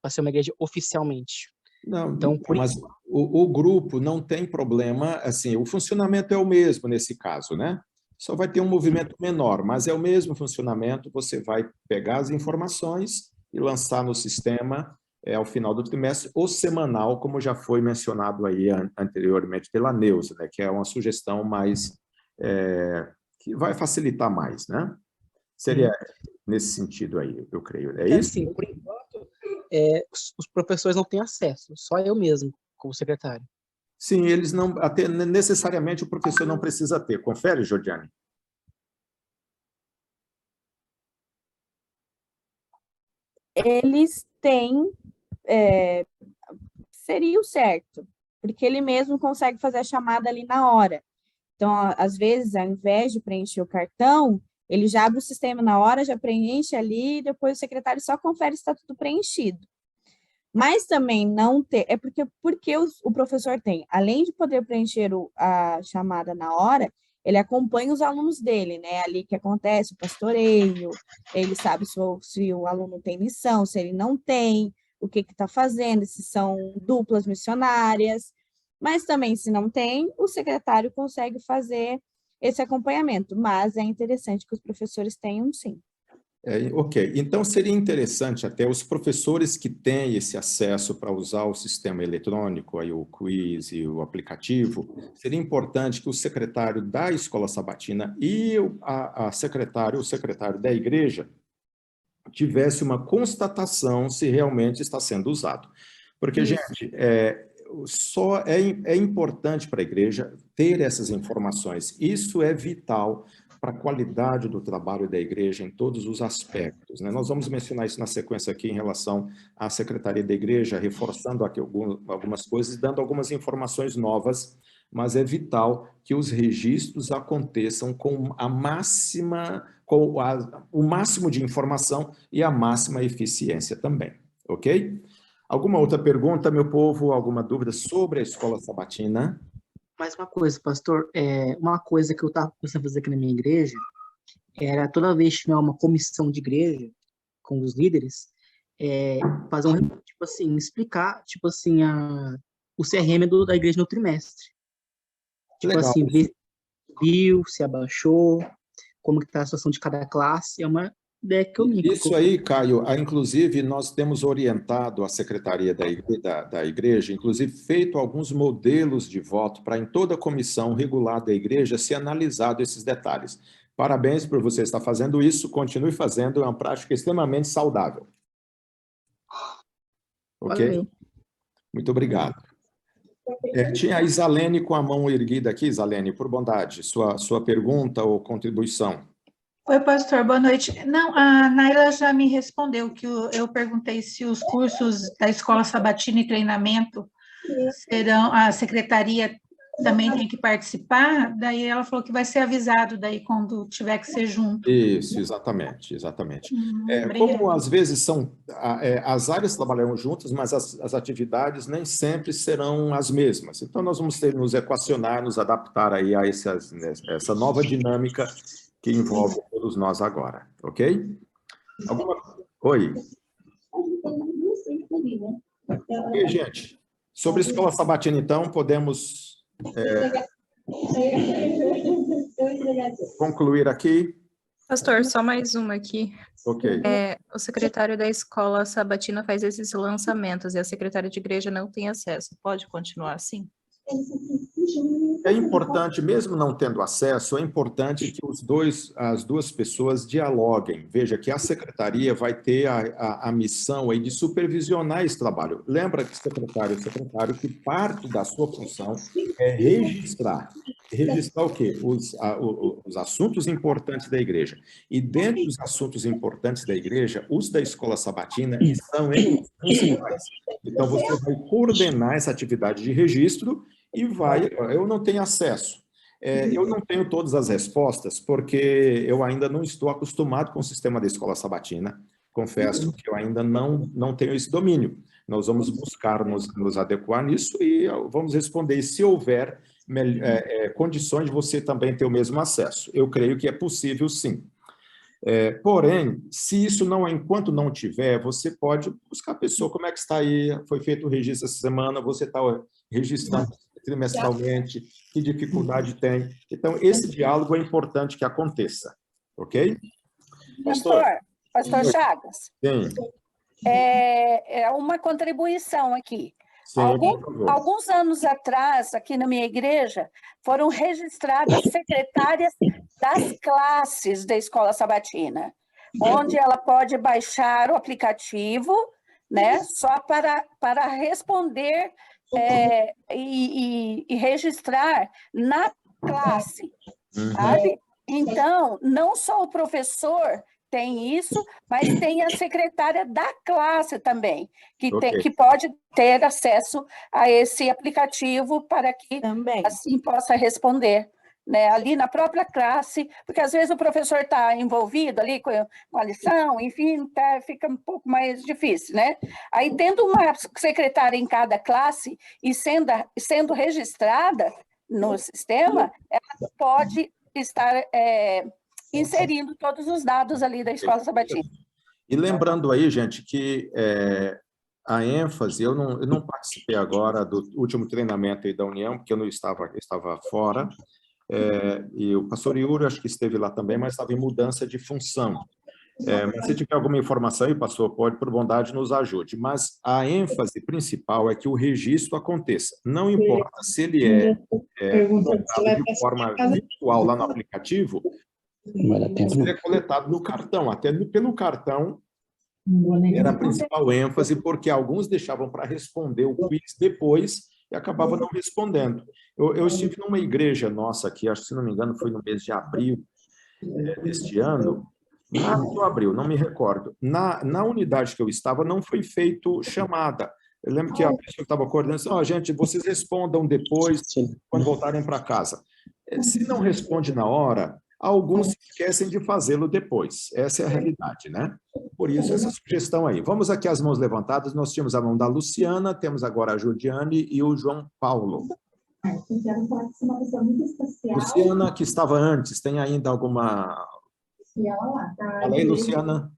para ser uma igreja oficialmente. Não, então, mas o grupo não tem problema, assim, o funcionamento é o mesmo nesse caso, né? Só vai ter um movimento menor, mas é o mesmo funcionamento, você vai pegar as informações e lançar no sistema ao final do trimestre, ou semanal, como já foi mencionado aí anteriormente pela Neuza, né? Que é uma sugestão mais, que vai facilitar mais, né? Seria nesse sentido aí, eu creio. É isso? Assim, por enquanto, os professores não têm acesso, só eu mesmo, como secretário. Sim, eles não, até necessariamente o professor não precisa ter. Confere, Jordiane. Eles têm, seria o certo, porque ele mesmo consegue fazer a chamada ali na hora. Então, às vezes, ao invés de preencher o cartão, ele já abre o sistema na hora, já preenche ali, e depois o secretário só confere se está tudo preenchido. Mas também não ter, porque o professor tem, além de poder preencher a chamada na hora, ele acompanha os alunos dele, né? Ali que acontece o pastoreio, ele sabe se o aluno tem missão, se ele não tem, o que está fazendo, se são duplas missionárias. Mas também, se não tem, o secretário consegue fazer esse acompanhamento. Mas é interessante que os professores tenham, sim. Ok, então seria interessante até os professores que têm esse acesso para usar o sistema eletrônico, aí o quiz e o aplicativo, seria importante que o secretário da Escola Sabatina e o secretário da igreja tivesse uma constatação se realmente está sendo usado. Porque, Isso. gente, só é importante para a igreja ter essas informações. Isso é vital para a qualidade do trabalho da igreja em todos os aspectos, né? Nós vamos mencionar isso na sequência aqui em relação à Secretaria da Igreja, reforçando aqui algumas coisas, dando algumas informações novas, mas é vital que os registros aconteçam com o máximo de informação e a máxima eficiência também, ok? Alguma outra pergunta, meu povo? Alguma dúvida sobre a Escola Sabatina? Mais uma coisa, pastor, uma coisa que eu estava pensando fazer aqui na minha igreja era toda vez que tiver uma comissão de igreja com os líderes, fazer tipo assim, explicar, tipo assim, o CRM da igreja no trimestre. Tipo Legal. assim, ver se subiu, se abaixou, como que está a situação de cada classe, é uma ideia que eu me... Isso aí, Caio, inclusive nós temos orientado a Secretaria da Igreja, inclusive feito alguns modelos de voto para em toda a comissão regular da igreja ser analisado esses detalhes. Parabéns por você estar fazendo isso, continue fazendo, é uma prática extremamente saudável. Ok? Valeu. Muito obrigado. Tinha a Isalene com a mão erguida aqui, Isalene, por bondade, sua pergunta ou contribuição. Oi, pastor, boa noite. Não, a Naila já me respondeu que eu perguntei se os cursos da Escola Sabatina e treinamento serão, a secretaria também tem que participar, daí ela falou que vai ser avisado daí quando tiver que ser junto. Isso, exatamente. Como às vezes as áreas trabalham juntas, mas as atividades nem sempre serão as mesmas. Então, nós vamos ter que nos equacionar, nos adaptar aí a essa nova dinâmica que envolve todos nós agora, ok? Oi. Ok, gente. Sobre a Escola Sabatina, então, podemos concluir aqui. Pastor, só mais uma aqui. Ok. O secretário da escola sabatina faz esses lançamentos e a secretária de igreja não tem acesso. Pode continuar assim? É importante, mesmo não tendo acesso, é importante que as duas pessoas dialoguem. Veja que a secretaria vai ter a missão aí de supervisionar esse trabalho. Lembra que secretário, que parte da sua função é registrar. Registrar o quê? Os assuntos importantes da igreja. E dentro dos assuntos importantes da igreja, os da escola sabatina são eles principais. Então, você vai coordenar essa atividade de registro e eu não tenho acesso. Eu não tenho todas as respostas, porque eu ainda não estou acostumado com o sistema da escola sabatina. Confesso que eu ainda não tenho esse domínio. Nós vamos buscar nos adequar nisso e vamos responder. E se houver condições de você também ter o mesmo acesso, eu creio que é possível, sim. Porém, se isso enquanto não tiver, você pode buscar a pessoa, como é que está aí, foi feito o registro essa semana, você está registrando trimestralmente, que dificuldade tem. Então, esse diálogo é importante que aconteça, ok? Pastor Chagas. Sim. É uma contribuição aqui. Sim, alguns anos atrás, aqui na minha igreja, foram registradas secretárias das classes da escola sabatina, onde ela pode baixar o aplicativo, né, só para responder e registrar na classe, sabe? Então, não só o professor tem isso, mas tem a secretária da classe também, que pode ter acesso a esse aplicativo para que assim possa responder, né, ali na própria classe, porque às vezes o professor está envolvido ali com a lição, enfim, fica um pouco mais difícil, né? Aí, tendo uma secretária em cada classe e sendo registrada no sistema, ela pode estar inserindo todos os dados ali da escola sabatina. E lembrando aí, gente, que a ênfase, eu não participei agora do último treinamento aí da União, porque eu estava fora, e o pastor Yuri, acho que esteve lá também, mas estava em mudança de função. Mas se tiver alguma informação aí, pastor, pode, por bondade, nos ajude. Mas a ênfase principal é que o registro aconteça. Não importa se ele coletado de forma virtual lá no aplicativo, ele é coletado no cartão. Até pelo cartão era a principal ênfase, porque alguns deixavam para responder o quiz depois e acabavam não respondendo. Eu estive numa igreja nossa aqui, acho que, se não me engano, foi no mês de abril deste ano, março ou abril, não me recordo. Na unidade que eu estava, não foi feito chamada. Eu lembro que a pessoa que estava coordenando disse, gente, vocês respondam depois, quando voltarem para casa. Se não responde na hora, alguns se esquecem de fazê-lo depois. Essa é a realidade, né? Por isso, essa sugestão aí. Vamos aqui as mãos levantadas. Nós tínhamos a mão da Luciana, temos agora a Judiane e o João Paulo. Luciana, que estava antes, tem ainda alguma... Fala aí, Luciana.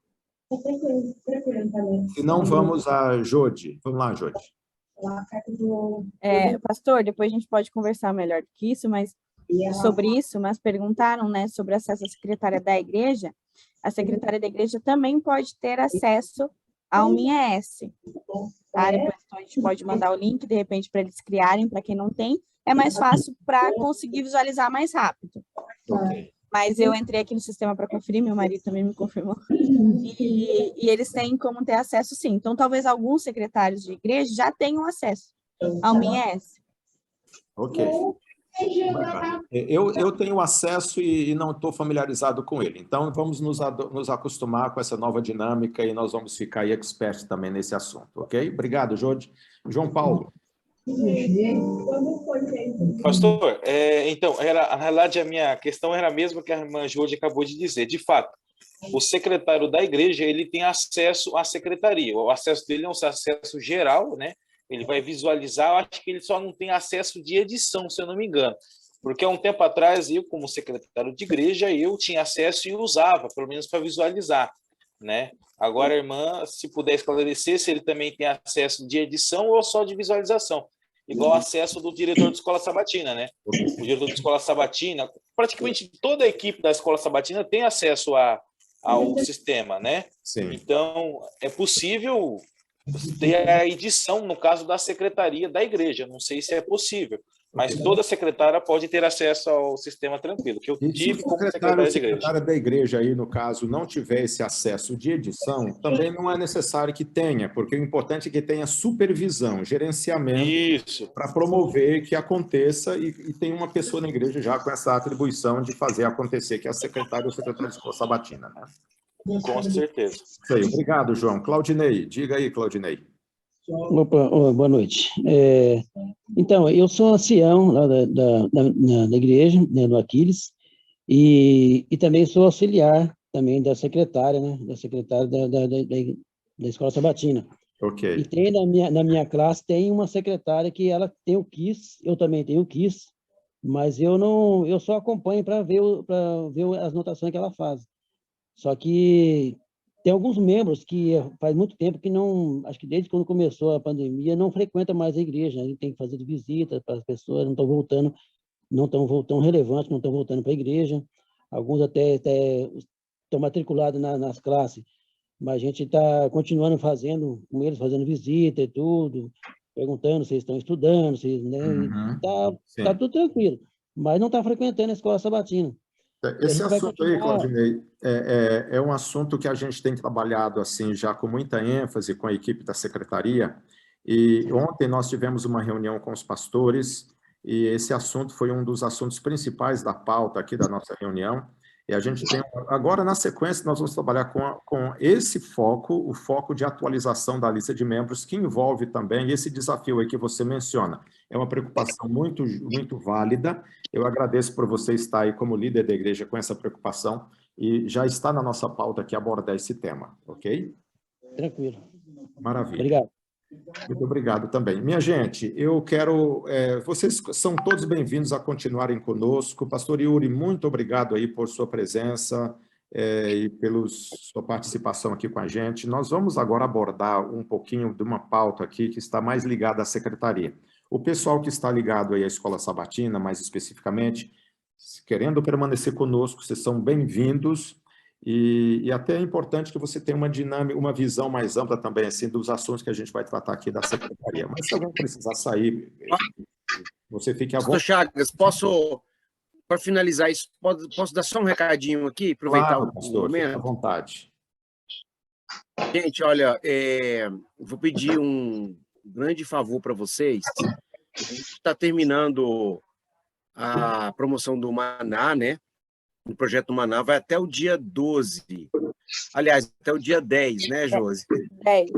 Se não, vamos a Jodi. Vamos lá, Jodi. Pastor, depois a gente pode conversar melhor do que isso, mas sobre isso, mas perguntaram, né, sobre acesso à secretária da igreja. A secretária da igreja também pode ter acesso ao MinES. Tá? Depois a gente pode mandar o link, de repente, para eles criarem, para quem não tem. É mais fácil para conseguir visualizar mais rápido. Mas eu entrei aqui no sistema para conferir, meu marido também me confirmou. E eles têm como ter acesso, sim. Então, talvez alguns secretários de igreja já tenham acesso ao MinES. Ok. Eu tenho acesso e não estou familiarizado com ele. Então, vamos nos acostumar com essa nova dinâmica e nós vamos ficar aí expertos também nesse assunto, ok? Obrigado, Jodi. João Paulo. Pastor, então, na realidade, a minha questão era a mesma que a irmã Jodi acabou de dizer. De fato, o secretário da igreja, ele tem acesso à secretaria. O acesso dele é um acesso geral, né? Ele vai visualizar, eu acho que ele só não tem acesso de edição, se eu não me engano. Porque há um tempo atrás, eu, como secretário de igreja, eu tinha acesso e usava, pelo menos para visualizar, né? Agora, a irmã, se puder esclarecer, se ele também tem acesso de edição ou só de visualização. igual acesso do diretor de escola sabatina, né? O diretor de escola sabatina, praticamente toda a equipe da escola sabatina tem acesso ao sistema, né? Sim. Então, é possível ter a edição, no caso da secretaria da igreja, não sei se é possível, mas toda secretária pode ter acesso ao sistema tranquilo, que eu tive como secretária de igreja. Secretária da igreja aí, no caso, não tiver esse acesso de edição, também não é necessário que tenha, porque o importante é que tenha supervisão, gerenciamento, para promover que aconteça e tem uma pessoa na igreja já com essa atribuição de fazer acontecer, que é a secretária ou secretária de escola sabatina, né? Com certeza. Isso aí, obrigado, João. Claudinei, diga aí, Claudinei. Opa, boa noite. Então, eu sou ancião lá da igreja, né, do Aquiles, e também sou auxiliar também da secretária, né, da Escola Sabatina. Ok. E tem na minha classe, tem uma secretária que ela tem o KISS, eu também tenho o KISS, mas eu só acompanho para ver as anotações que ela faz. Só que tem alguns membros que faz muito tempo que não, acho que desde quando começou a pandemia, não frequenta mais a igreja. A gente tem que fazer visita para as pessoas, não estão voltando relevantes, não estão voltando para a igreja. Alguns até estão matriculados nas classes, mas a gente está continuando fazendo com eles, fazendo visita e tudo, perguntando se eles estão estudando, né? Tá tudo tranquilo, mas não está frequentando a escola sabatina. Esse assunto aí, Claudinei, é um assunto que a gente tem trabalhado assim já com muita ênfase com a equipe da secretaria, e ontem nós tivemos uma reunião com os pastores, e esse assunto foi um dos assuntos principais da pauta aqui da nossa reunião, e a gente tem, agora na sequência, nós vamos trabalhar com esse foco, o foco de atualização da lista de membros, que envolve também esse desafio aí que você menciona. É uma preocupação muito, muito válida. Eu agradeço por você estar aí como líder da igreja com essa preocupação, e já está na nossa pauta aqui abordar esse tema, ok? Tranquilo. Maravilha. Obrigado. Muito obrigado também. Minha gente, eu quero... vocês são todos bem-vindos a continuarem conosco. Pastor Yuri, muito obrigado aí por sua presença e pela sua participação aqui com a gente. Nós vamos agora abordar um pouquinho de uma pauta aqui que está mais ligada à secretaria. O pessoal que está ligado aí à Escola Sabatina, mais especificamente, querendo permanecer conosco, vocês são bem-vindos. E até é importante que você tenha uma dinâmica, uma visão mais ampla também, assim, dos assuntos que a gente vai tratar aqui da secretaria. Mas se alguém precisar sair, você fique à vontade. Pastor Chagas, para finalizar isso, posso dar só um recadinho aqui, aproveitar claro, pastor, o momento? fique à vontade. Gente, olha, vou pedir um grande favor para vocês. A gente está terminando a promoção do Maná, né? O projeto Maná vai até o dia 12. Aliás, até o dia 10, né, Josi? 10.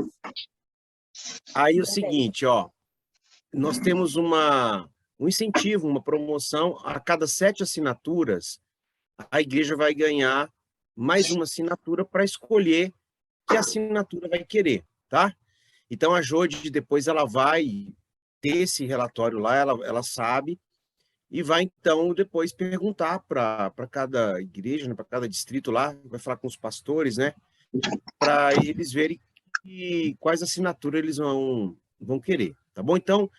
Aí o seguinte, ó, nós temos um incentivo, uma promoção, a cada 7 assinaturas, a igreja vai ganhar mais uma assinatura para escolher que assinatura vai querer, tá? Então, a Jodi, depois, ela vai ter esse relatório lá, ela sabe, e vai, então, depois perguntar para cada igreja, né, para cada distrito lá, vai falar com os pastores, né, para eles verem quais assinaturas eles vão querer, tá bom? Então,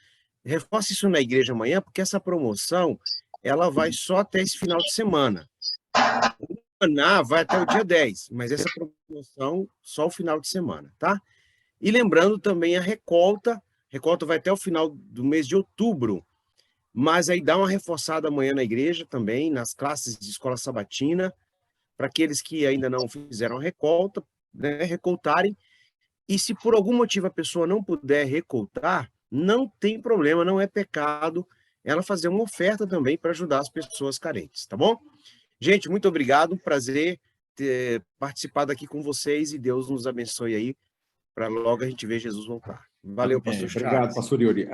reforce isso na igreja amanhã, porque essa promoção, ela vai só até esse final de semana. O Maná vai até o dia 10, mas essa promoção só o final de semana, tá? E lembrando também a recolta vai até o final do mês de outubro, mas aí dá uma reforçada amanhã na igreja também, nas classes de escola sabatina, para aqueles que ainda não fizeram a recolta, né, recoltarem. E se por algum motivo a pessoa não puder recoltar, não tem problema, não é pecado ela fazer uma oferta também para ajudar as pessoas carentes, tá bom? Gente, muito obrigado, prazer ter participado aqui com vocês e Deus nos abençoe aí, para logo a gente ver Jesus voltar. Valeu, pastor Chagas. Obrigado, pastor Yuri.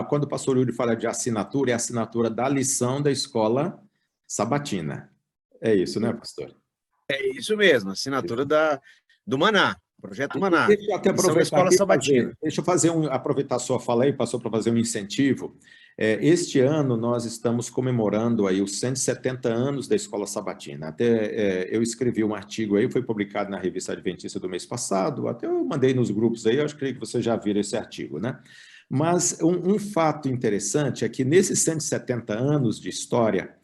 Quando o pastor Yuri fala de assinatura, é a assinatura da lição da escola sabatina. É isso, né, pastor? É isso mesmo, assinatura do Maná, projeto Maná. Deixa eu até aproveitar escola sabatina. Deixa eu aproveitar a sua fala aí, passou para fazer um incentivo. Este ano nós estamos comemorando aí os 170 anos da Escola Sabatina. Até eu escrevi um artigo aí, foi publicado na Revista Adventista do mês passado, até eu mandei nos grupos aí, eu acho que vocês já viram esse artigo, né? Mas um fato interessante é que nesses 170 anos de história,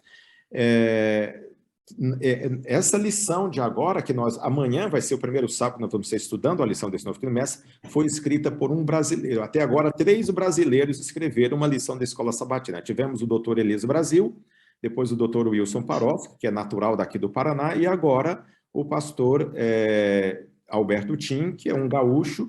essa lição de agora, que amanhã vai ser o primeiro sábado, nós vamos estar estudando a lição desse novo trimestre, foi escrita por um brasileiro. Até agora, 3 brasileiros escreveram uma lição da Escola Sabatina. Tivemos o doutor Elias Brasil, depois o doutor Wilson Paroff, que é natural daqui do Paraná, e agora o pastor Alberto Tim, que é um gaúcho,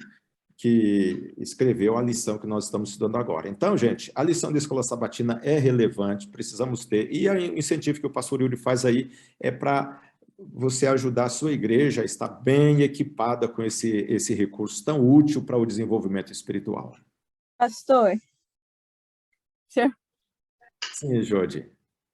que escreveu a lição que nós estamos estudando agora. Então, gente, a lição da Escola Sabatina é relevante, precisamos ter, e o incentivo que o pastor Yuri faz aí é para você ajudar a sua igreja a estar bem equipada com esse recurso tão útil para o desenvolvimento espiritual. Pastor, Sim, Jodi.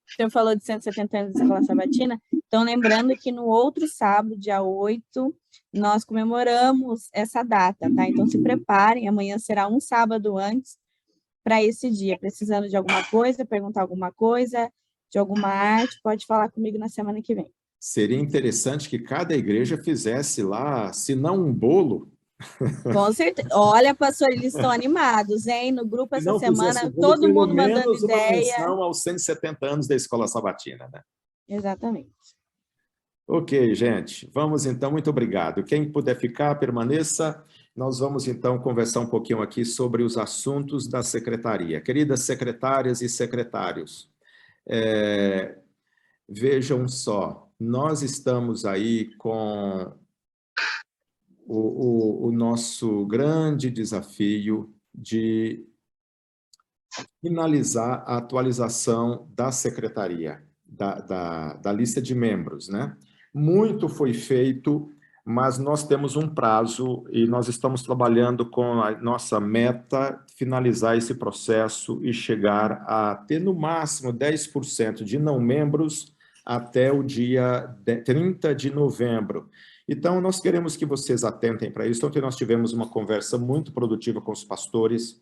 o senhor falou de 170 anos da Escola Sabatina, então lembrando que no outro sábado, dia 8, nós comemoramos essa data, tá? Então se preparem, amanhã será um sábado antes para esse dia. Precisando de alguma coisa, perguntar alguma coisa, de alguma arte, pode falar comigo na semana que vem. Seria interessante que cada igreja fizesse lá, se não um bolo... Com certeza. Olha, pastor, eles estão animados, hein? No grupo essa semana, todo mundo mandando ideia. Uma menção aos 170 anos da Escola Sabatina, né? Exatamente. Ok, gente. Vamos então, muito obrigado. Quem puder ficar, permaneça. Nós vamos então conversar um pouquinho aqui sobre os assuntos da secretaria. Queridas secretárias e secretários, vejam só, nós estamos aí com o nosso grande desafio de finalizar a atualização da secretaria, da lista de membros, né? Muito foi feito, mas nós temos um prazo e nós estamos trabalhando com a nossa meta, finalizar esse processo e chegar a ter no máximo 10% de não membros até o dia 30 de novembro. Então, nós queremos que vocês atentem para isso. Ontem nós tivemos uma conversa muito produtiva com os pastores.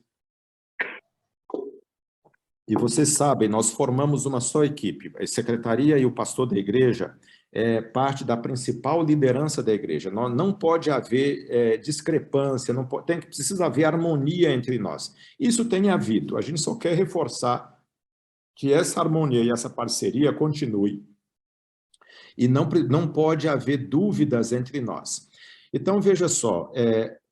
E vocês sabem, nós formamos uma só equipe. A secretaria e o pastor da igreja é parte da principal liderança da igreja. Não pode haver discrepância, precisa haver harmonia entre nós. Isso tem havido. A gente só quer reforçar que essa harmonia e essa parceria continue. E não pode haver dúvidas entre nós. Então, veja só,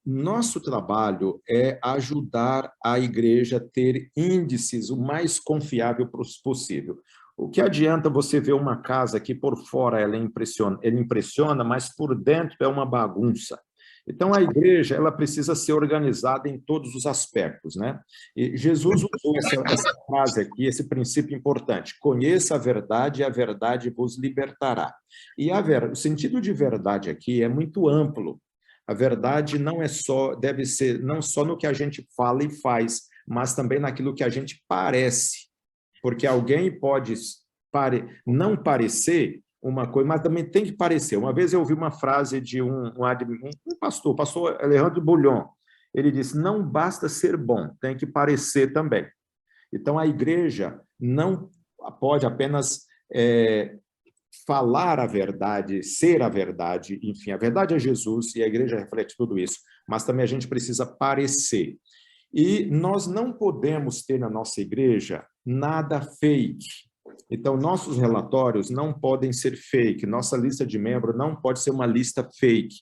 nosso trabalho é ajudar a igreja a ter índices o mais confiável possível. O que adianta você ver uma casa que por fora ela impressiona, mas por dentro é uma bagunça. Então, a igreja ela precisa ser organizada em todos os aspectos, né? E Jesus usou essa frase aqui, esse princípio importante: conheça a verdade e a verdade vos libertará. E o sentido de verdade aqui é muito amplo. A verdade deve ser não só no que a gente fala e faz, mas também naquilo que a gente parece. Porque alguém pode não parecer uma coisa, mas também tem que parecer. Uma vez eu ouvi uma frase de um pastor, o pastor Alejandro Bulhon. Ele disse: não basta ser bom, tem que parecer também. Então, a igreja não pode apenas falar a verdade, ser a verdade, enfim, a verdade é Jesus e a igreja reflete tudo isso, mas também a gente precisa parecer. E nós não podemos ter na nossa igreja nada fake. Então, nossos relatórios não podem ser fake, nossa lista de membros não pode ser uma lista fake.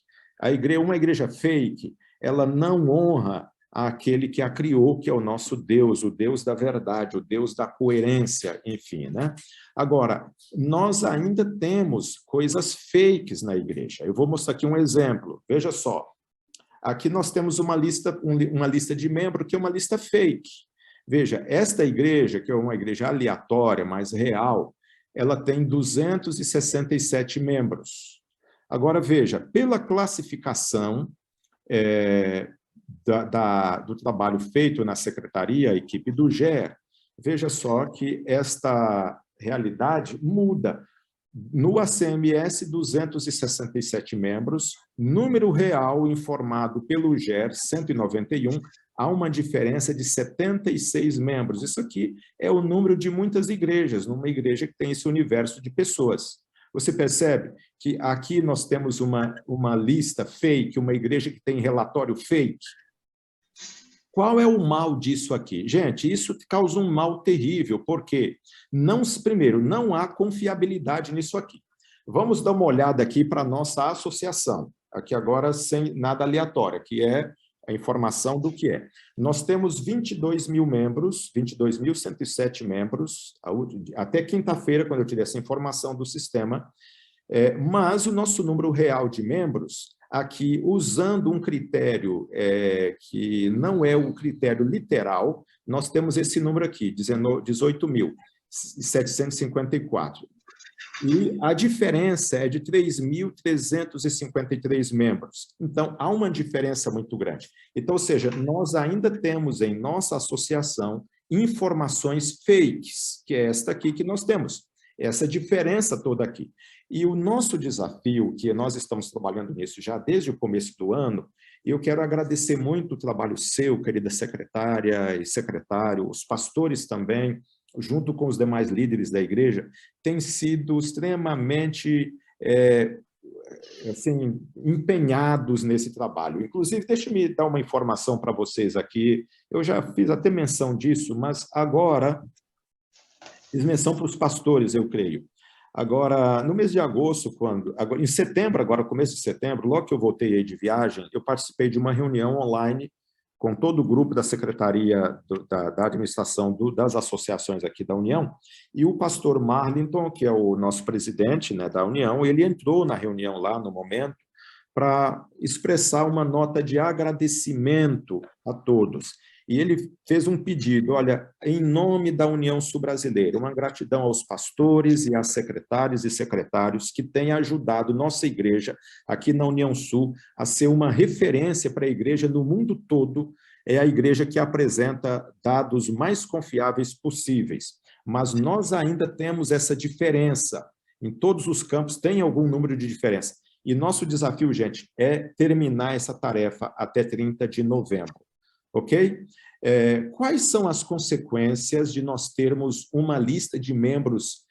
Uma igreja fake, ela não honra aquele que a criou, que é o nosso Deus, o Deus da verdade, o Deus da coerência, enfim, né? Agora, nós ainda temos coisas fakes na igreja. Eu vou mostrar aqui um exemplo. Veja só. Aqui nós temos uma lista de membros que é uma lista fake. Veja, esta igreja, que é uma igreja aleatória, mas real, ela tem 267 membros. Agora, veja, pela classificação do trabalho feito na secretaria, a equipe do GER, veja só que esta realidade muda. No ACMS, 267 membros, número real informado pelo GER, 191, há uma diferença de 76 membros. Isso aqui é o número de muitas igrejas, numa igreja que tem esse universo de pessoas. Você percebe que aqui nós temos uma lista fake, uma igreja que tem relatório fake? qual é o mal disso aqui? Gente, isso causa um mal terrível, porque, primeiro, não há confiabilidade nisso aqui. Vamos dar uma olhada aqui para a nossa associação, aqui agora sem nada aleatório, que é a informação do que é. Nós temos 22 mil membros, 22.107 membros, até quinta-feira, quando eu tive essa informação do sistema, mas o nosso número real de membros, aqui, usando um critério que não é o critério literal, nós temos esse número aqui, 18.754. E a diferença é de 3.353 membros. Então, há uma diferença muito grande. Então, ou seja, nós ainda temos em nossa associação informações fakes, que é esta aqui que nós temos, essa diferença toda aqui. E o nosso desafio, que nós estamos trabalhando nisso já desde o começo do ano, eu quero agradecer muito o trabalho seu, querida secretária e secretário, os pastores também, junto com os demais líderes da igreja, têm sido extremamente assim, empenhados nesse trabalho. Inclusive, deixe-me dar uma informação para vocês aqui, eu já fiz até menção disso, mas agora, fiz menção para os pastores, eu creio. Agora, no mês de agosto, em setembro, agora começo de setembro, logo que eu voltei aí de viagem, eu participei de uma reunião online com todo o grupo da Secretaria da Administração das Associações aqui da União, e o pastor Marlington, que é o nosso presidente, né, da União, ele entrou na reunião lá no momento para expressar uma nota de agradecimento a todos. E ele fez um pedido, olha, em nome da União Sul-Brasileira, uma gratidão aos pastores e às secretárias e secretários que têm ajudado nossa igreja aqui na União Sul a ser uma referência para a igreja no mundo todo, é a igreja que apresenta dados mais confiáveis possíveis. Mas nós ainda temos essa diferença, em todos os campos tem algum número de diferença. E nosso desafio, gente, é terminar essa tarefa até 30 de novembro. Ok? Quais são as consequências de nós termos uma lista de membros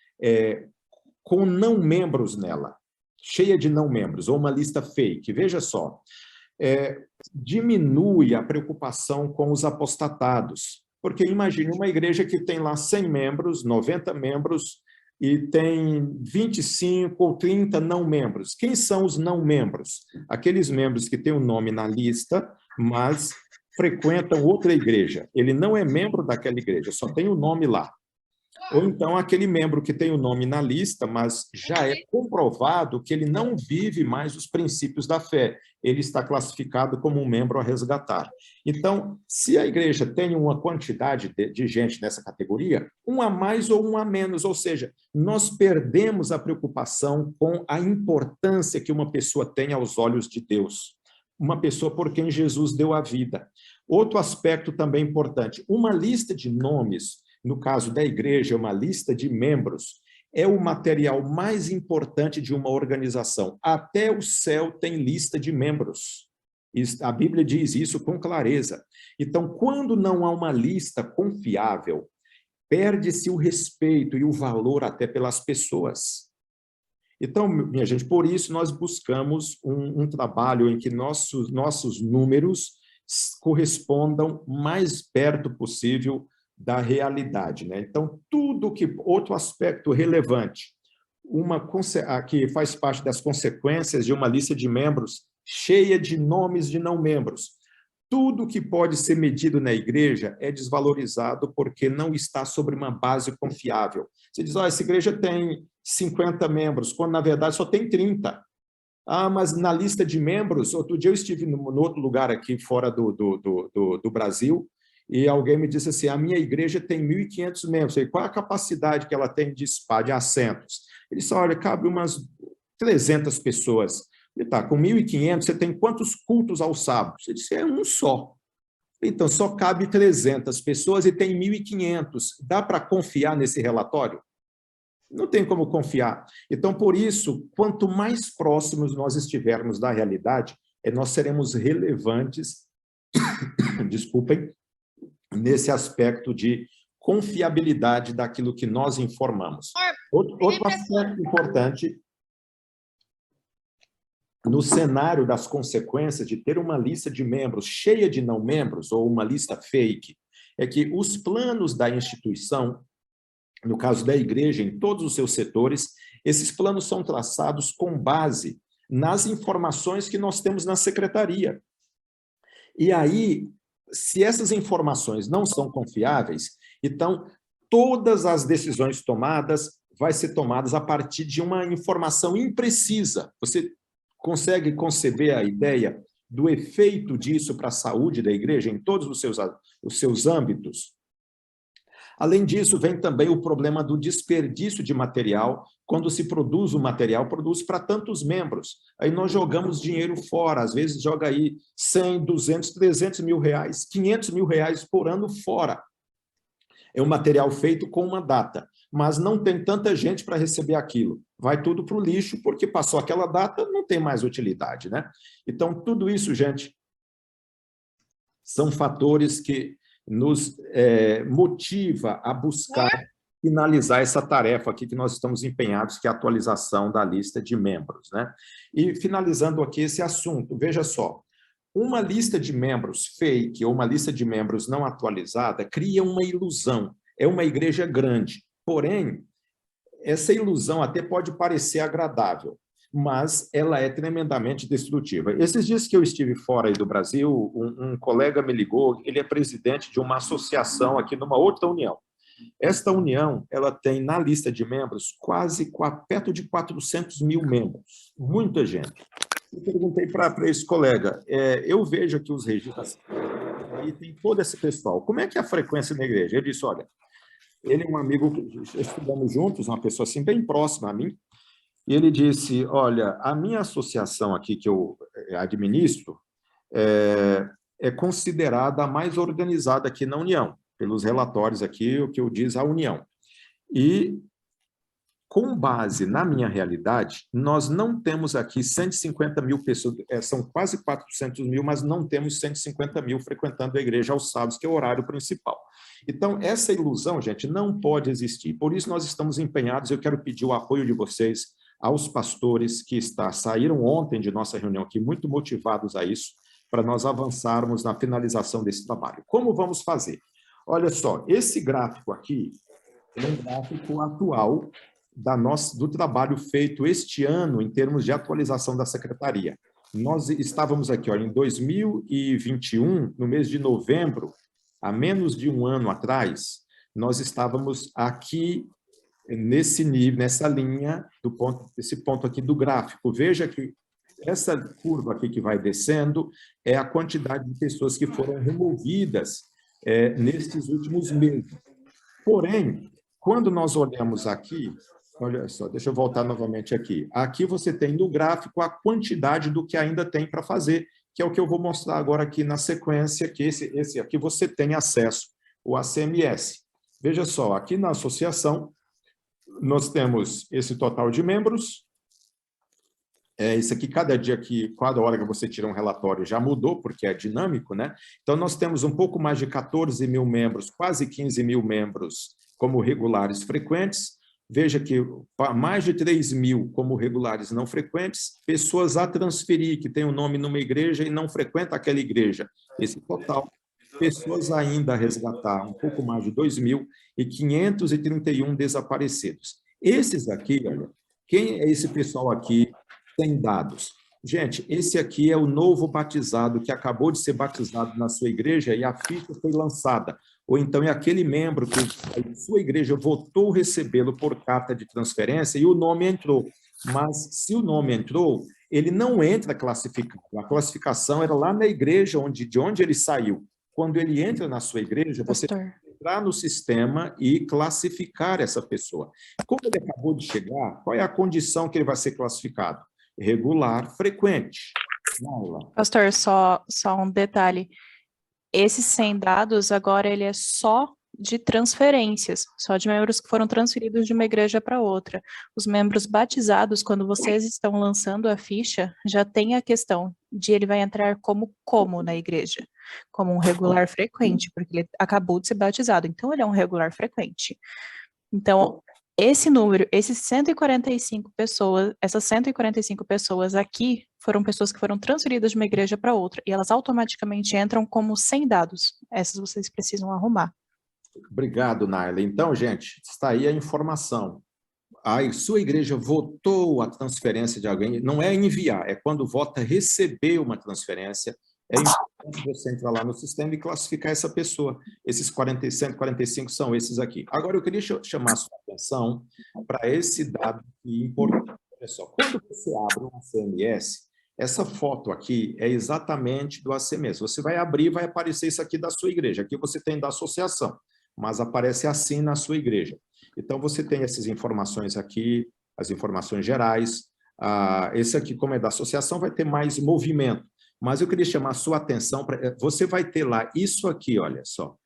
com não membros nela, cheia de não membros, ou uma lista fake? Veja só, diminui a preocupação com os apostatados, porque imagine uma igreja que tem lá 100 membros, 90 membros, e tem 25 ou 30 não membros. Quem são os não membros? Aqueles membros que têm o nome na lista, mas frequentam outra igreja. Ele não é membro daquela igreja, só tem o nome lá. Ou então aquele membro que tem o nome na lista, mas já é comprovado que ele não vive mais os princípios da fé. Ele está classificado como um membro a resgatar. Então, se a igreja tem uma quantidade de gente nessa categoria, um a mais ou um a menos, ou seja, nós perdemos a preocupação com a importância que uma pessoa tem aos olhos de Deus. Uma pessoa por quem Jesus deu a vida. Outro aspecto também importante, uma lista de nomes, no caso da igreja, uma lista de membros, é o material mais importante de uma organização. Até o céu tem lista de membros. A Bíblia diz isso com clareza. Então, quando não há uma lista confiável, perde-se o respeito e o valor até pelas pessoas. Então, minha gente, por isso nós buscamos um trabalho em que nossos números correspondam mais perto possível da realidade, né? Então, tudo que... Outro aspecto relevante, que faz parte das consequências de uma lista de membros cheia de nomes de não membros. Tudo que pode ser medido na igreja é desvalorizado porque não está sobre uma base confiável. Você diz, essa igreja tem 50 membros, quando na verdade só tem 30. Mas na lista de membros, outro dia eu estive no outro lugar aqui fora do Brasil, e alguém me disse assim, a minha igreja tem 1.500 membros. Eu falei, qual a capacidade que ela tem de assentos? Ele disse, olha, cabe umas 300 pessoas. Ele tá, com 1.500, você tem quantos cultos aos sábados? Ele disse, um só. Então, só cabe 300 pessoas e tem 1.500. Dá para confiar nesse relatório? Não tem como confiar. Então, por isso, quanto mais próximos nós estivermos da realidade, nós seremos relevantes, desculpem, nesse aspecto de confiabilidade daquilo que nós informamos. Outro aspecto importante no cenário das consequências de ter uma lista de membros cheia de não membros, ou uma lista fake, é que os planos da instituição, no caso da igreja, em todos os seus setores, esses planos são traçados com base nas informações que nós temos na secretaria. E aí, se essas informações não são confiáveis, então todas as decisões tomadas vai ser tomadas a partir de uma informação imprecisa. Você consegue conceber a ideia do efeito disso para a saúde da igreja em todos os seus âmbitos? Além disso, vem também o problema do desperdício de material. Quando se produz o material, produz para tantos membros. Aí nós jogamos dinheiro fora, às vezes joga aí 100, 200, 300 mil reais, 500 mil reais por ano fora. É um material feito com uma data, mas não tem tanta gente para receber aquilo. Vai tudo para o lixo, porque passou aquela data, não tem mais utilidade, né? Então, tudo isso, gente, são fatores que nos motiva a buscar finalizar essa tarefa aqui que nós estamos empenhados, que é a atualização da lista de membros, né? E finalizando aqui esse assunto, veja só, uma lista de membros fake ou uma lista de membros não atualizada cria uma ilusão, é uma igreja grande, porém, essa ilusão até pode parecer agradável, mas ela é tremendamente destrutiva. Esses dias que eu estive fora aí do Brasil, um colega me ligou, ele é presidente de uma associação aqui numa outra união. Esta união, ela tem na lista de membros perto de 400 mil membros, muita gente. Eu perguntei para esse colega, eu vejo aqui os registros, aí tem todo esse pessoal, como é que é a frequência na igreja? Ele disse, olha, ele é um amigo que estudamos juntos, uma pessoa assim bem próxima a mim, e ele disse, olha, a minha associação aqui que eu administro é considerada a mais organizada aqui na União, pelos relatórios aqui, o que eu diz a União. E, com base na minha realidade, nós não temos aqui 150 mil pessoas, são quase 400 mil, mas não temos 150 mil frequentando a igreja aos sábados, que é o horário principal. Então, essa ilusão, gente, não pode existir. Por isso, nós estamos empenhados, eu quero pedir o apoio de vocês aos pastores que saíram ontem de nossa reunião aqui, muito motivados a isso, para nós avançarmos na finalização desse trabalho. Como vamos fazer? Olha só, esse gráfico aqui é um gráfico atual do trabalho feito este ano em termos de atualização da secretaria. Nós estávamos aqui, olha, em 2021, no mês de novembro, há menos de um ano atrás, nós estávamos aqui nesse nível, nessa linha, esse ponto aqui do gráfico. Veja que essa curva aqui que vai descendo é a quantidade de pessoas que foram removidas nesses últimos meses. Porém, quando nós olhamos aqui, olha só, deixa eu voltar novamente aqui. Aqui você tem no gráfico a quantidade do que ainda tem para fazer, que é o que eu vou mostrar agora aqui na sequência, que esse aqui você tem acesso, o ACMS. Veja só, aqui na associação, nós temos esse total de membros. Isso aqui, cada hora que você tira um relatório já mudou, porque é dinâmico, né? Então, nós temos um pouco mais de 14 mil membros, quase 15 mil membros como regulares frequentes. Veja que mais de 3 mil como regulares não frequentes, pessoas a transferir, que tem um nome numa igreja e não frequenta aquela igreja. Esse total. Pessoas ainda a resgatar, um pouco mais de 2.531 desaparecidos. Esses aqui, olha, quem é esse pessoal aqui sem dados? Gente, esse aqui é o novo batizado que acabou de ser batizado na sua igreja e a ficha foi lançada. Ou então é aquele membro que a sua igreja votou recebê-lo por carta de transferência e o nome entrou. Mas se o nome entrou, ele não entra classificado. A classificação era lá na igreja de onde ele saiu. Quando ele entra na sua igreja, você tem que entrar no sistema e classificar essa pessoa. Como ele acabou de chegar, qual é a condição que ele vai ser classificado? Regular, frequente. Pastor, só um detalhe. Esses 100 dados, agora ele é só de transferências, só de membros que foram transferidos de uma igreja para outra. Os membros batizados, quando vocês estão lançando a ficha, já tem a questão de ele vai entrar como na igreja, como um regular frequente, porque ele acabou de ser batizado, então ele é um regular frequente. Então, Esse número, esses 145 pessoas, essas 145 pessoas aqui foram pessoas que foram transferidas de uma igreja para outra, e elas automaticamente entram como sem dados. Essas vocês precisam arrumar. Obrigado, Naila. Então, gente, está aí a informação. A sua igreja votou a transferência de alguém, não é enviar, é quando vota receber uma transferência. É importante você entrar lá no sistema e classificar essa pessoa. Esses 145 são esses aqui. Agora, eu queria chamar a sua atenção para esse dado importante. Olha só, quando você abre um ACMS, essa foto aqui é exatamente do ACMS. Você vai abrir e vai aparecer isso aqui da sua igreja. Aqui você tem da associação, mas aparece assim na sua igreja. Então, você tem essas informações aqui, as informações gerais. Esse aqui, como é da associação, vai ter mais movimento. Mas eu queria chamar a sua atenção para... Você vai ter lá isso aqui, olha só.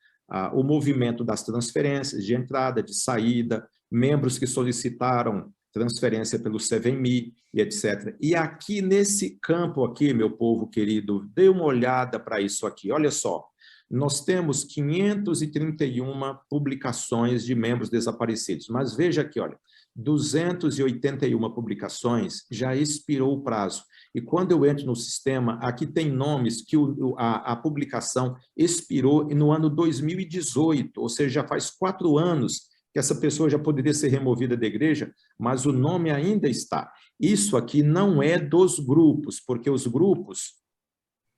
O movimento das transferências de entrada, de saída, membros que solicitaram transferência pelo 7Me e etc. E aqui nesse campo aqui, meu povo querido, dê uma olhada para isso aqui. Olha só, nós temos 531 publicações de membros desaparecidos. Mas veja aqui, olha, 281 publicações, já expirou o prazo. E quando eu entro no sistema, aqui tem nomes que a publicação expirou no ano 2018, ou seja, já faz 4 anos que essa pessoa já poderia ser removida da igreja, mas o nome ainda está. Isso aqui não é dos grupos, porque os grupos,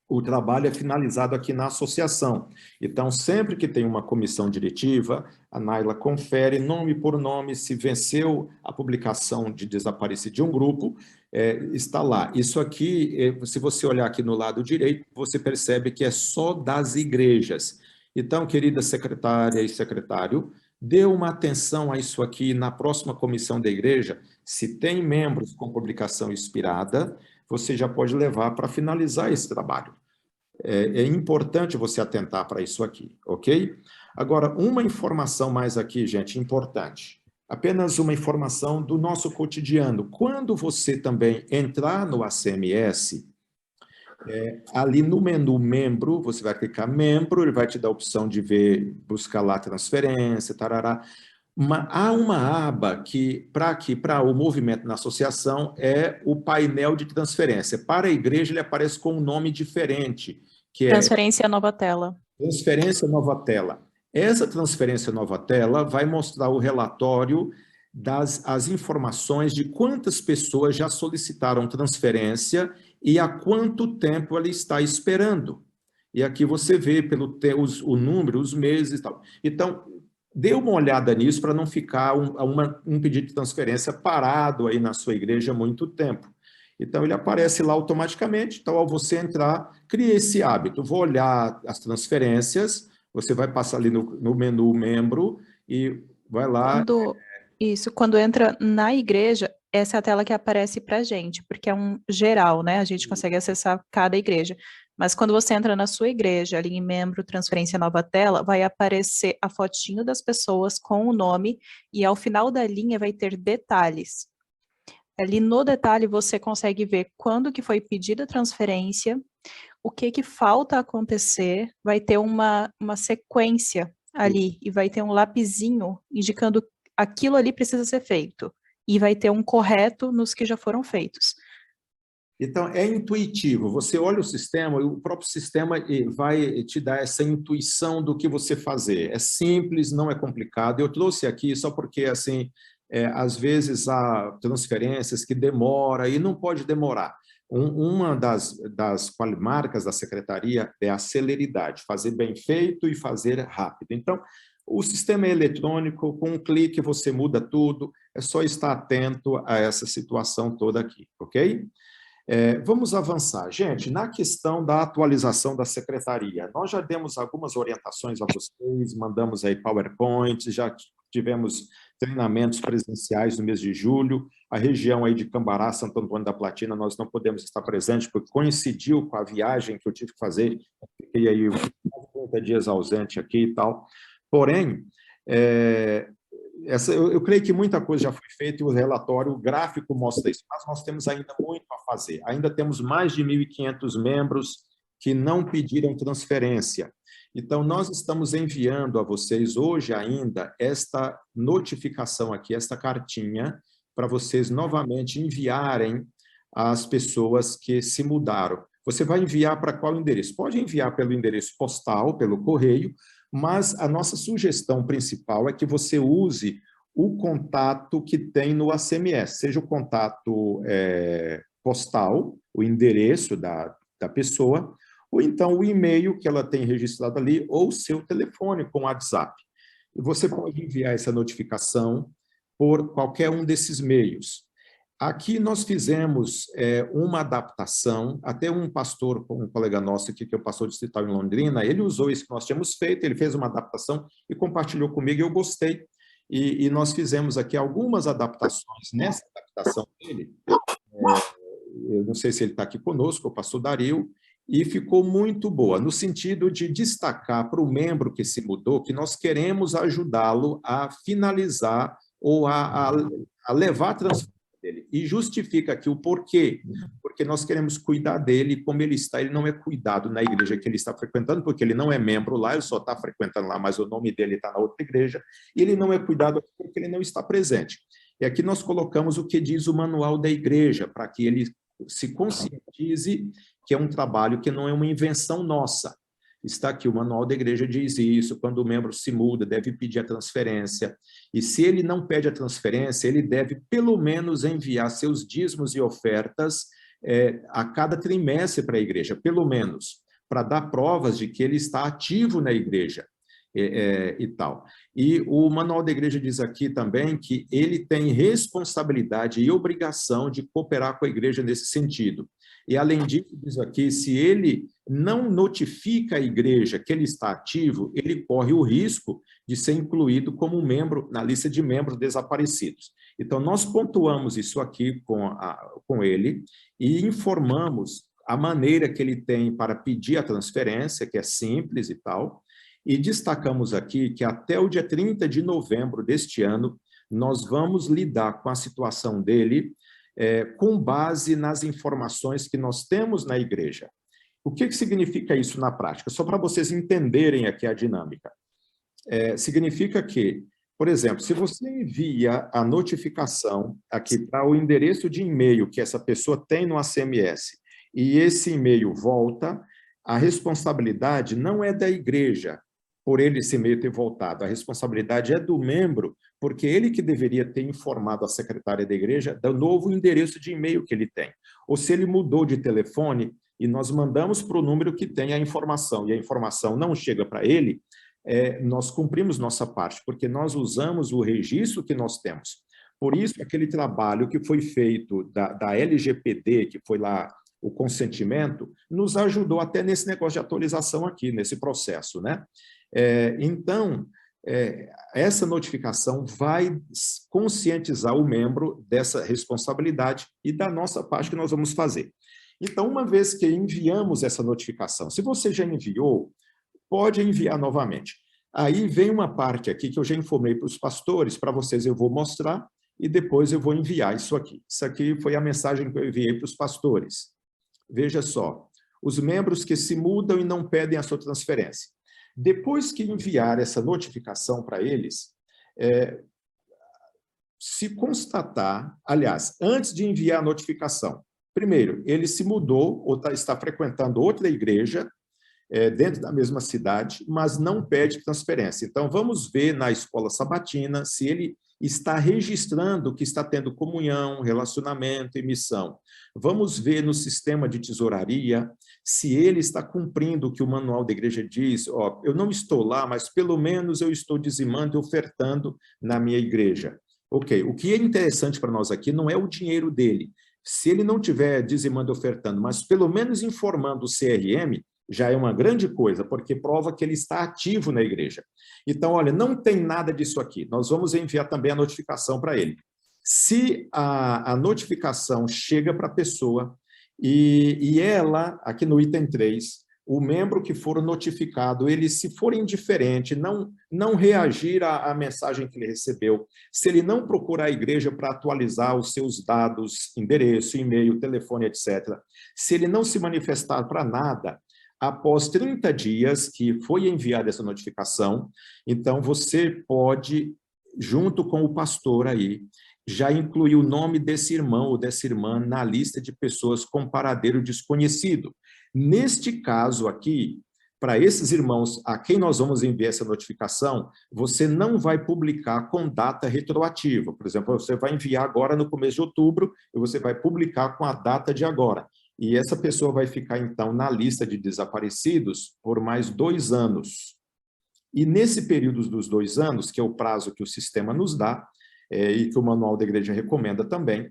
o trabalho é finalizado aqui na associação. Então, sempre que tem uma comissão diretiva, a Naila confere nome por nome, se venceu a publicação de desaparecido de um grupo, está lá. Isso aqui, se você olhar aqui no lado direito, você percebe que é só das igrejas. Então, querida secretária e secretário, dê uma atenção a isso aqui na próxima comissão da igreja. Se tem membros com publicação expirada, você já pode levar para finalizar esse trabalho. É importante você atentar para isso aqui, ok? Agora, uma informação mais aqui, gente, importante. Apenas uma informação do nosso cotidiano. Quando você também entrar no ACMS, ali no menu membro, você vai clicar membro, ele vai te dar a opção de ver, buscar lá transferência, tarará. Há uma aba que, para o movimento na associação, é o painel de transferência. Para a igreja, ele aparece com um nome diferente, que é... Transferência nova tela. Transferência nova tela. Essa transferência nova tela vai mostrar o relatório as informações de quantas pessoas já solicitaram transferência e há quanto tempo ela está esperando. E aqui você vê o número, os meses e tal. Então, dê uma olhada nisso para não ficar um pedido de transferência parado aí na sua igreja há muito tempo. Então, ele aparece lá automaticamente. Então, ao você entrar, crie esse hábito. Vou olhar as transferências, você vai passar ali no menu membro e vai lá... Quando entra na igreja, essa é a tela que aparece para a gente, porque é um geral, né? A gente consegue acessar cada igreja. Mas quando você entra na sua igreja, ali em membro, transferência nova tela, vai aparecer a fotinho das pessoas com o nome e ao final da linha vai ter detalhes. Ali no detalhe você consegue ver quando que foi pedida a transferência, o que falta acontecer, vai ter uma sequência ali e vai ter um lapisinho indicando aquilo ali precisa ser feito. E vai ter um correto nos que já foram feitos. Então, é intuitivo. Você olha o sistema e o próprio sistema vai te dar essa intuição do que você fazer. É simples, não é complicado. Eu trouxe aqui só porque, assim, às vezes há transferências que demora e não pode demorar. Uma das marcas da secretaria é a celeridade, fazer bem feito e fazer rápido. Então, o sistema é eletrônico, com um clique você muda tudo, é só estar atento a essa situação toda aqui, ok? Vamos avançar. Gente, na questão da atualização da secretaria, nós já demos algumas orientações a vocês, mandamos aí PowerPoint, já tivemos treinamentos presenciais no mês de julho, a região aí de Cambará, Santo Antônio da Platina, nós não podemos estar presentes, porque coincidiu com a viagem que eu tive que fazer, fiquei aí 30 dias ausente aqui e tal. Porém, eu creio que muita coisa já foi feita e o relatório, o gráfico mostra isso, mas nós temos ainda muito a fazer. Ainda temos mais de 1.500 membros que não pediram transferência. Então, nós estamos enviando a vocês hoje ainda esta notificação aqui, esta cartinha, para vocês novamente enviarem às pessoas que se mudaram. Você vai enviar para qual endereço? Pode enviar pelo endereço postal, pelo correio, mas a nossa sugestão principal é que você use o contato que tem no ACMS, seja o contato postal, o endereço da pessoa, ou então o e-mail que ela tem registrado ali, ou o seu telefone com WhatsApp. E você pode enviar essa notificação por qualquer um desses meios. Aqui nós fizemos uma adaptação, até um pastor, um colega nosso aqui, que é o pastor distrital em Londrina, ele usou isso que nós tínhamos feito, ele fez uma adaptação e compartilhou comigo, e eu gostei. E nós fizemos aqui algumas adaptações. Nessa adaptação dele, eu não sei se ele está aqui conosco, o pastor Dario, e ficou muito boa, no sentido de destacar para o membro que se mudou que nós queremos ajudá-lo a finalizar ou a levar a transformação dele. E justifica aqui o porquê. Porque nós queremos cuidar dele como ele está. Ele não é cuidado na igreja que ele está frequentando, porque ele não é membro lá, ele só está frequentando lá, mas o nome dele está na outra igreja. E ele não é cuidado porque ele não está presente. E aqui nós colocamos o que diz o manual da igreja, para que ele se conscientize que é um trabalho que não é uma invenção nossa. Está aqui, o manual da igreja diz isso, quando o membro se muda, deve pedir a transferência. E se ele não pede a transferência, ele deve pelo menos enviar seus dízimos e ofertas a cada trimestre para a igreja, pelo menos, para dar provas de que ele está ativo na igreja e tal. E o manual da igreja diz aqui também que ele tem responsabilidade e obrigação de cooperar com a igreja nesse sentido. E, além disso, diz aqui, se ele não notifica a igreja que ele está ativo, ele corre o risco de ser incluído como membro na lista de membros desaparecidos. Então, nós pontuamos isso aqui com ele e informamos a maneira que ele tem para pedir a transferência, que é simples e tal, e destacamos aqui que até o dia 30 de novembro deste ano, nós vamos lidar com a situação dele com base nas informações que nós temos na igreja. O que significa isso na prática? Só para vocês entenderem aqui a dinâmica. Significa que, por exemplo, se você envia a notificação aqui para o endereço de e-mail que essa pessoa tem no ACMS, e esse e-mail volta, a responsabilidade não é da igreja, por ele esse e-mail ter voltado. A responsabilidade é do membro, porque ele que deveria ter informado a secretária da igreja do novo endereço de e-mail que ele tem. Ou se ele mudou de telefone e nós mandamos para o número que tem a informação, e a informação não chega para ele, nós cumprimos nossa parte, porque nós usamos o registro que nós temos. Por isso, aquele trabalho que foi feito da LGPD, que foi lá o consentimento, nos ajudou até nesse negócio de atualização aqui, nesse processo, né? Então, essa notificação vai conscientizar o membro dessa responsabilidade e da nossa parte que nós vamos fazer. Então, uma vez que enviamos essa notificação, se você já enviou, pode enviar novamente. Aí vem uma parte aqui que eu já informei para os pastores, para vocês eu vou mostrar e depois eu vou enviar isso aqui. Isso aqui foi a mensagem que eu enviei para os pastores. Veja só, os membros que se mudam e não pedem a sua transferência. Depois que enviar essa notificação para eles, se constatar, aliás, antes de enviar a notificação, primeiro, ele se mudou ou está frequentando outra igreja dentro da mesma cidade, mas não pede transferência. Então, vamos ver na escola sabatina se ele está registrando que está tendo comunhão, relacionamento e missão. Vamos ver no sistema de tesouraria se ele está cumprindo o que o manual da igreja diz. Ó, eu não estou lá, mas pelo menos eu estou dizimando e ofertando na minha igreja. Ok, o que é interessante para nós aqui não é o dinheiro dele. Se ele não estiver dizimando e ofertando, mas pelo menos informando o CRM, já é uma grande coisa, porque prova que ele está ativo na igreja. Então, olha, não tem nada disso aqui. Nós vamos enviar também a notificação para ele. Se a notificação chega para a pessoa e ela, aqui no item 3, o membro que for notificado, ele, se for indiferente, não reagir à mensagem que ele recebeu, se ele não procurar a igreja para atualizar os seus dados, endereço, e-mail, telefone, etc., se ele não se manifestar para nada, Após 30 dias que foi enviada essa notificação, então você pode, junto com o pastor aí, já incluir o nome desse irmão ou dessa irmã na lista de pessoas com paradeiro desconhecido. Neste caso aqui, para esses irmãos a quem nós vamos enviar essa notificação, você não vai publicar com data retroativa. Por exemplo, você vai enviar agora no começo de outubro e você vai publicar com a data de agora. E essa pessoa vai ficar, então, na lista de desaparecidos por mais 2 anos. E nesse período dos 2 anos, que é o prazo que o sistema nos dá, e que o Manual da Igreja recomenda também,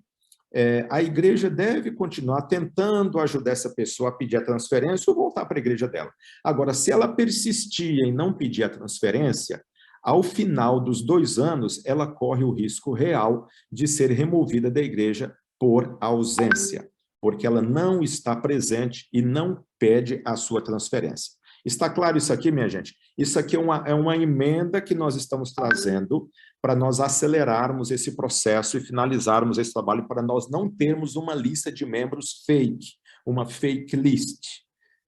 a igreja deve continuar tentando ajudar essa pessoa a pedir a transferência ou voltar para a igreja dela. Agora, se ela persistir em não pedir a transferência, ao final dos 2 anos, ela corre o risco real de ser removida da igreja por ausência, porque ela não está presente e não pede a sua transferência. Está claro isso aqui, minha gente? Isso aqui é uma emenda que nós estamos trazendo para nós acelerarmos esse processo e finalizarmos esse trabalho, para nós não termos uma lista de membros fake, uma fake list.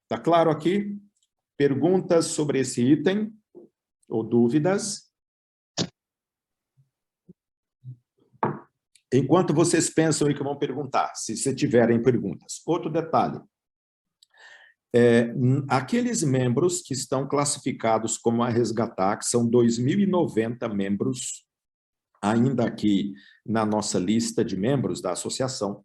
Está claro aqui? Perguntas sobre esse item? Ou dúvidas? Enquanto vocês pensam aí que vão perguntar, se tiverem perguntas. Outro detalhe. Aqueles membros que estão classificados como a resgatar, que são 2.090 membros, ainda aqui na nossa lista de membros da associação,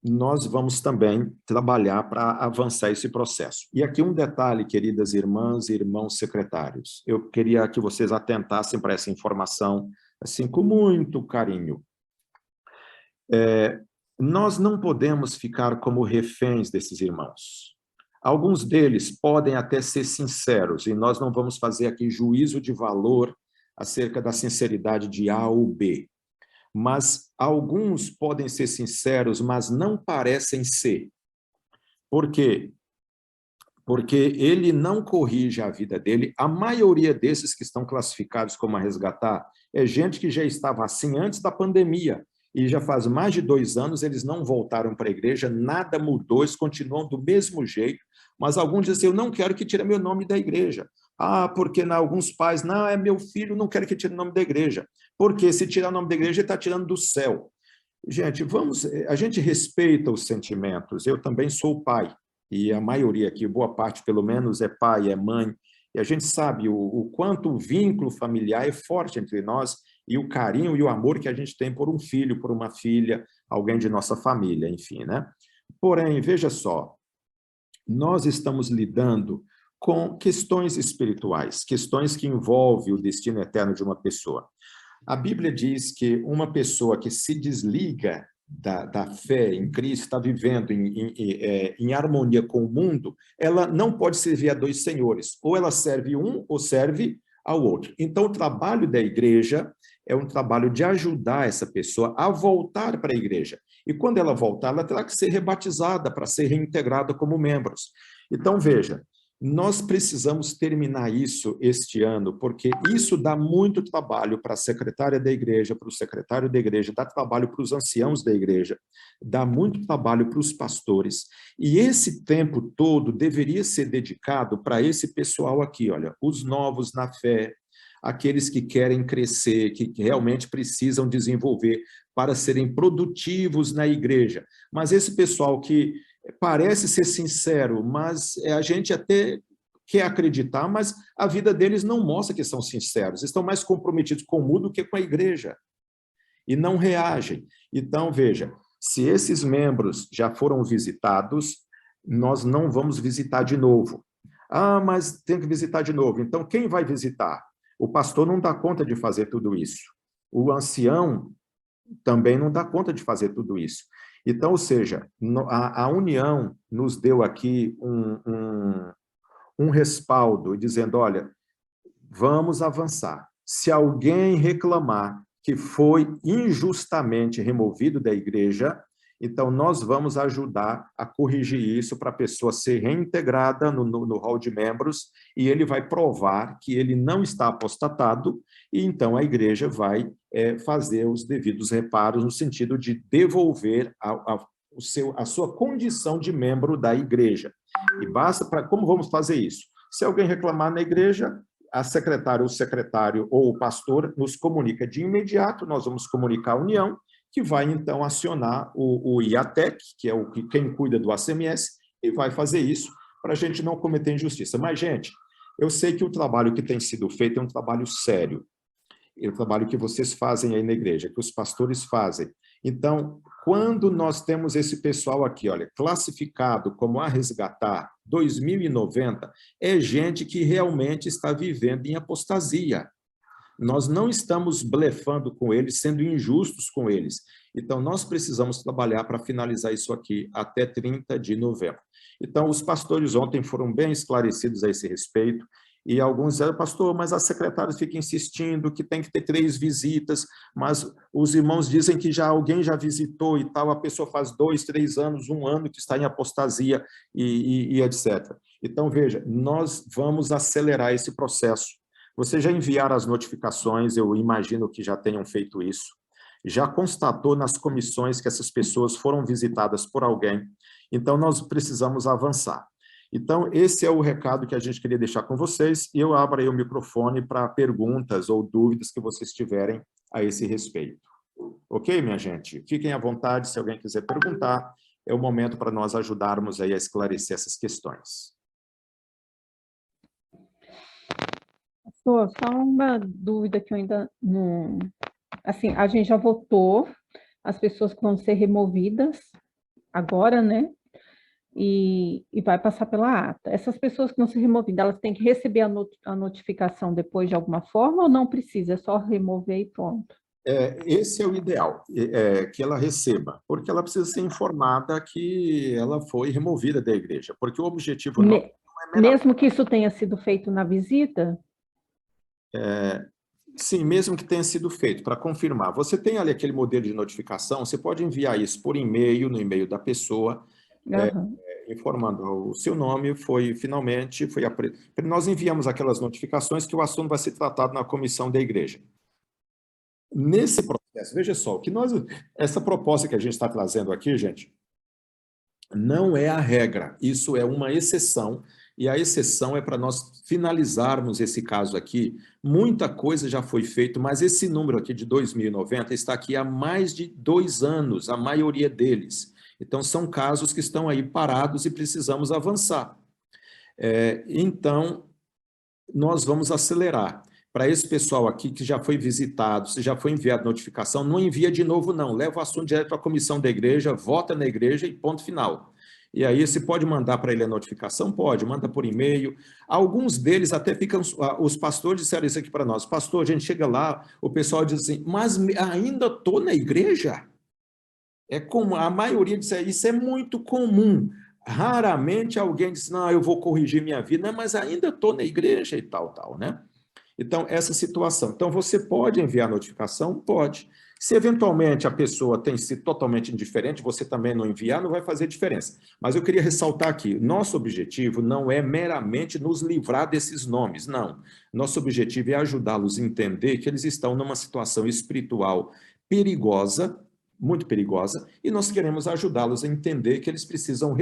nós vamos também trabalhar para avançar esse processo. E aqui um detalhe, queridas irmãs e irmãos secretários, eu queria que vocês atentassem para essa informação, assim, com muito carinho. Nós não podemos ficar como reféns desses irmãos. Alguns deles podem até ser sinceros, e nós não vamos fazer aqui juízo de valor acerca da sinceridade de A ou B. Mas alguns podem ser sinceros, mas não parecem ser. Por quê? Porque ele não corrige a vida dele. A maioria desses que estão classificados como a resgatar é gente que já estava assim antes da pandemia. E já faz mais de 2 anos, eles não voltaram para a igreja, nada mudou, eles continuam do mesmo jeito. Mas alguns dizem, eu não quero que tire meu nome da igreja. Porque alguns pais, não, é meu filho, não quero que tire o nome da igreja. Porque se tirar o nome da igreja, ele está tirando do céu. Gente, a gente respeita os sentimentos. Eu também sou pai, e a maioria aqui, boa parte pelo menos, é pai, é mãe. E a gente sabe o quanto o vínculo familiar é forte entre nós, e o carinho e o amor que a gente tem por um filho, por uma filha, alguém de nossa família, enfim, né? Porém, veja só, nós estamos lidando com questões espirituais, questões que envolvem o destino eterno de uma pessoa. A Bíblia diz que uma pessoa que se desliga da fé em Cristo, está vivendo em harmonia com o mundo, ela não pode servir a 2 senhores, ou ela serve um ou serve ao outro. Então, o trabalho da igreja é um trabalho de ajudar essa pessoa a voltar para a igreja. E quando ela voltar, ela terá que ser rebatizada para ser reintegrada como membros. Então, veja, nós precisamos terminar isso este ano, porque isso dá muito trabalho para a secretária da igreja, para o secretário da igreja, dá trabalho para os anciãos da igreja, dá muito trabalho para os pastores. E esse tempo todo deveria ser dedicado para esse pessoal aqui, olha, os novos na fé, aqueles que querem crescer, que realmente precisam desenvolver para serem produtivos na igreja. Mas esse pessoal que parece ser sincero, mas a gente até quer acreditar, mas a vida deles não mostra que são sinceros, estão mais comprometidos com o mundo do que com a igreja, e não reagem. Então, veja, se esses membros já foram visitados, nós não vamos visitar de novo. Mas tem que visitar de novo. Então, quem vai visitar? O pastor não dá conta de fazer tudo isso. O ancião também não dá conta de fazer tudo isso. Então, ou seja, a união nos deu aqui um respaldo, dizendo, olha, vamos avançar. Se alguém reclamar que foi injustamente removido da igreja, então nós vamos ajudar a corrigir isso para a pessoa ser reintegrada no hall de membros, e ele vai provar que ele não está apostatado, e então a igreja vai fazer os devidos reparos no sentido de devolver a sua condição de membro da igreja. E basta para... Como vamos fazer isso? Se alguém reclamar na igreja, a secretária, o secretário ou o pastor nos comunica de imediato, nós vamos comunicar à União, que vai, então, acionar o IATEC, que é quem cuida do ACMS, e vai fazer isso para a gente não cometer injustiça. Mas, gente, eu sei que o trabalho que tem sido feito é um trabalho sério. É o trabalho que vocês fazem aí na igreja, que os pastores fazem. Então, quando nós temos esse pessoal aqui, olha, classificado como a resgatar 2090, é gente que realmente está vivendo em apostasia. Nós não estamos blefando com eles, sendo injustos com eles. Então, nós precisamos trabalhar para finalizar isso aqui até 30 de novembro. Então, os pastores ontem foram bem esclarecidos a esse respeito, e alguns disseram, pastor, mas a secretária fica insistindo que tem que ter 3 visitas, mas os irmãos dizem que alguém já visitou e tal, a pessoa faz 2, 3 anos, 1 ano que está em apostasia e etc. Então, veja, nós vamos acelerar esse processo. Vocês já enviaram as notificações, eu imagino que já tenham feito isso. Já constatou nas comissões que essas pessoas foram visitadas por alguém. Então, nós precisamos avançar. Então, esse é o recado que a gente queria deixar com vocês. E eu abro aí o microfone para perguntas ou dúvidas que vocês tiverem a esse respeito. Ok, minha gente? Fiquem à vontade, se alguém quiser perguntar. É o momento para nós ajudarmos aí a esclarecer essas questões. Só uma dúvida que eu ainda não... Assim, a gente já votou as pessoas que vão ser removidas agora, né? E vai passar pela ata. Essas pessoas que vão ser removidas, elas têm que receber a notificação depois de alguma forma ou não precisa? É só remover e pronto? Esse é o ideal, que ela receba, porque ela precisa ser informada que ela foi removida da igreja, porque o objetivo não é... Mesmo que isso tenha sido feito na visita? Sim, mesmo que tenha sido feito, para confirmar. Você tem ali aquele modelo de notificação, você pode enviar isso por e-mail, no e-mail da pessoa, informando o seu nome, finalmente foi... Nós enviamos aquelas notificações que o assunto vai ser tratado na comissão da igreja. Nesse processo, veja só, essa proposta que a gente está trazendo aqui, gente, não é a regra, isso é uma exceção, e a exceção é para nós finalizarmos esse caso aqui. Muita coisa já foi feita, mas esse número aqui de 2090 está aqui há mais de 2 anos, a maioria deles. Então, são casos que estão aí parados e precisamos avançar. Então, nós vamos acelerar. Para esse pessoal aqui que já foi visitado, se já foi enviado notificação, não envia de novo não, leva o assunto direto para a comissão da igreja, vota na igreja e ponto final. E aí, você pode mandar para ele a notificação? Pode, manda por e-mail. Alguns deles até ficam... Os pastores disseram isso aqui para nós. Pastor, a gente chega lá, o pessoal diz assim, mas ainda estou na igreja? É como a maioria diz, isso é muito comum. Raramente alguém diz, não, eu vou corrigir minha vida, mas ainda estou na igreja e tal, né? Então, essa situação. Então, você pode enviar notificação? Pode. Se eventualmente a pessoa tem sido totalmente indiferente, você também não enviar, não vai fazer diferença. Mas eu queria ressaltar aqui, nosso objetivo não é meramente nos livrar desses nomes, não. Nosso objetivo é ajudá-los a entender que eles estão numa situação espiritual perigosa, muito perigosa, e nós queremos ajudá-los a entender que eles precisam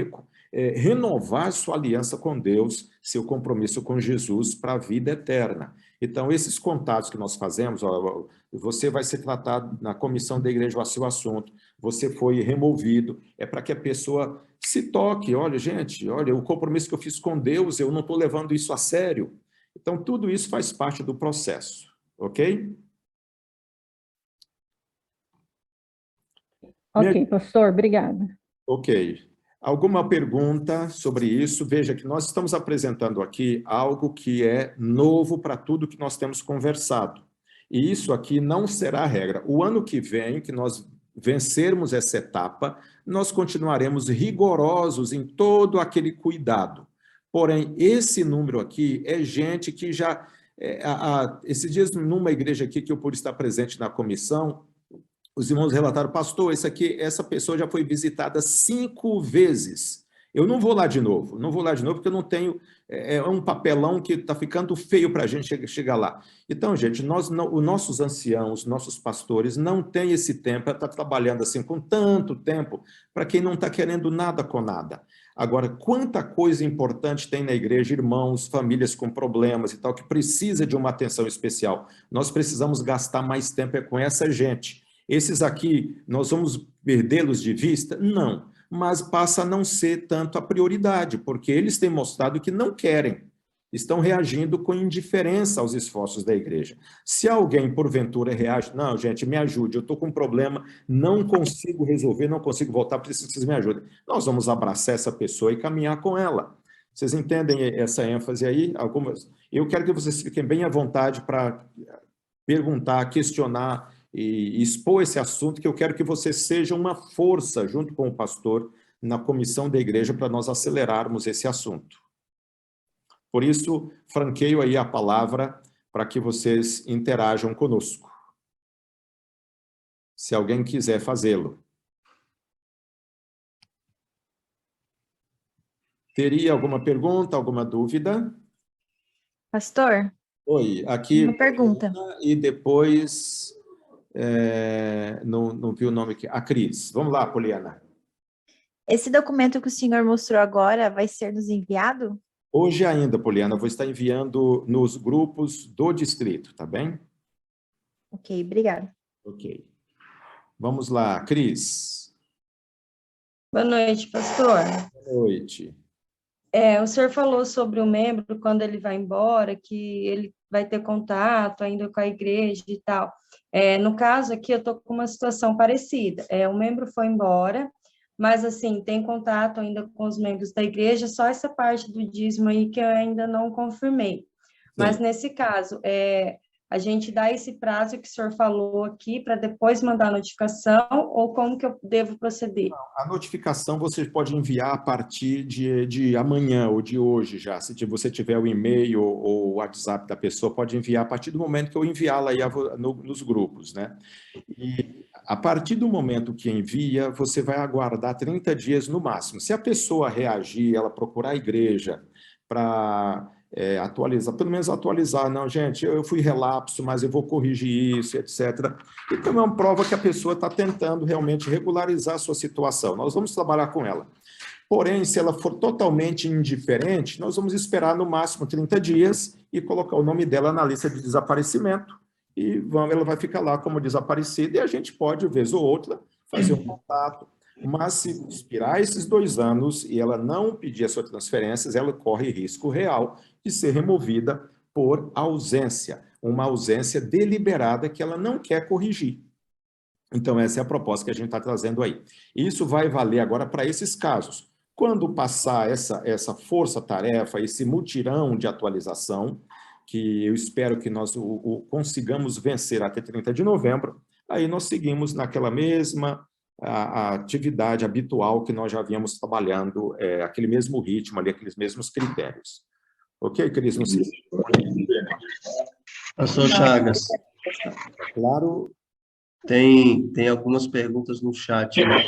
renovar sua aliança com Deus, seu compromisso com Jesus para a vida eterna. Então, esses contatos que nós fazemos, você vai ser tratado na comissão da igreja o seu assunto, você foi removido, é para que a pessoa se toque, olha, gente, olha, o compromisso que eu fiz com Deus, eu não estou levando isso a sério. Então, tudo isso faz parte do processo, ok? Ok, pastor, obrigada. Ok. Alguma pergunta sobre isso? Veja que nós estamos apresentando aqui algo que é novo para tudo que nós temos conversado. E isso aqui não será a regra. O ano que vem, que nós vencermos essa etapa, nós continuaremos rigorosos em todo aquele cuidado. Porém, esse número aqui é gente que já... esses dias, numa igreja aqui que eu pude estar presente na comissão, os irmãos relataram, pastor, essa pessoa já foi visitada 5 vezes. Eu não vou lá de novo, porque eu não tenho... É um papelão que está ficando feio para a gente chegar lá. Então, gente, os nossos anciãos, nossos pastores, não têm esse tempo para estar trabalhando assim com tanto tempo para quem não está querendo nada com nada. Agora, quanta coisa importante tem na igreja, irmãos, famílias com problemas e tal, que precisa de uma atenção especial. Nós precisamos gastar mais tempo com essa gente. Esses aqui, nós vamos perdê-los de vista? Não, mas passa a não ser tanto a prioridade, porque eles têm mostrado que não querem, estão reagindo com indiferença aos esforços da igreja. Se alguém, porventura, reage, não, gente, me ajude, eu estou com um problema, não consigo resolver, não consigo voltar, preciso que vocês me ajudem. Nós vamos abraçar essa pessoa e caminhar com ela. Vocês entendem essa ênfase aí? Eu quero que vocês fiquem bem à vontade para perguntar, questionar e expor esse assunto, que eu quero que você seja uma força, junto com o pastor, na comissão da igreja, para nós acelerarmos esse assunto. Por isso, franqueio aí a palavra para que vocês interajam conosco. Se alguém quiser fazê-lo. Teria alguma pergunta, alguma dúvida? Pastor? Oi, aqui... Uma pergunta. E depois... não vi o nome aqui. A Cris. Vamos lá, Poliana. Esse documento que o senhor mostrou agora vai ser nos enviado? Hoje ainda, Poliana, eu vou estar enviando nos grupos do distrito, tá bem? Ok, obrigada. Ok. Vamos lá, Cris. Boa noite, pastor. Boa noite. O senhor falou sobre o membro, quando ele vai embora, que ele vai ter contato ainda com a igreja e tal. No caso aqui, eu estou com uma situação parecida. O membro foi embora, mas, assim, tem contato ainda com os membros da igreja, só essa parte do dízimo aí que eu ainda não confirmei. Sim. Mas, nesse caso, a gente dá esse prazo que o senhor falou aqui para depois mandar a notificação, ou como que eu devo proceder? A notificação você pode enviar a partir de amanhã ou de hoje já. Se você tiver o e-mail ou o WhatsApp da pessoa, pode enviar a partir do momento que eu enviá-la aí nos grupos, né? E a partir do momento que envia, você vai aguardar 30 dias no máximo. Se a pessoa reagir, ela procurar a igreja para atualizar, pelo menos atualizar, não, gente, eu fui relapso, mas eu vou corrigir isso, etc. Então, é uma prova que a pessoa está tentando realmente regularizar a sua situação. Nós vamos trabalhar com ela. Porém, se ela for totalmente indiferente, nós vamos esperar no máximo 30 dias e colocar o nome dela na lista de desaparecimento. E ela vai ficar lá como desaparecida e a gente pode, vez ou outra, fazer um contato. Mas se expirar esses 2 anos e ela não pedir as suas transferências, ela corre risco real de ser removida por ausência, uma ausência deliberada que ela não quer corrigir. Então, essa é a proposta que a gente está trazendo aí. Isso vai valer agora para esses casos. Quando passar essa força-tarefa, esse mutirão de atualização, que eu espero que nós consigamos vencer até 30 de novembro, aí nós seguimos naquela mesma a atividade habitual que nós já havíamos trabalhando, aquele mesmo ritmo ali, aqueles mesmos critérios. Ok, Cris? Não sei. Pastor Chagas. Claro. Tem algumas perguntas no chat, né?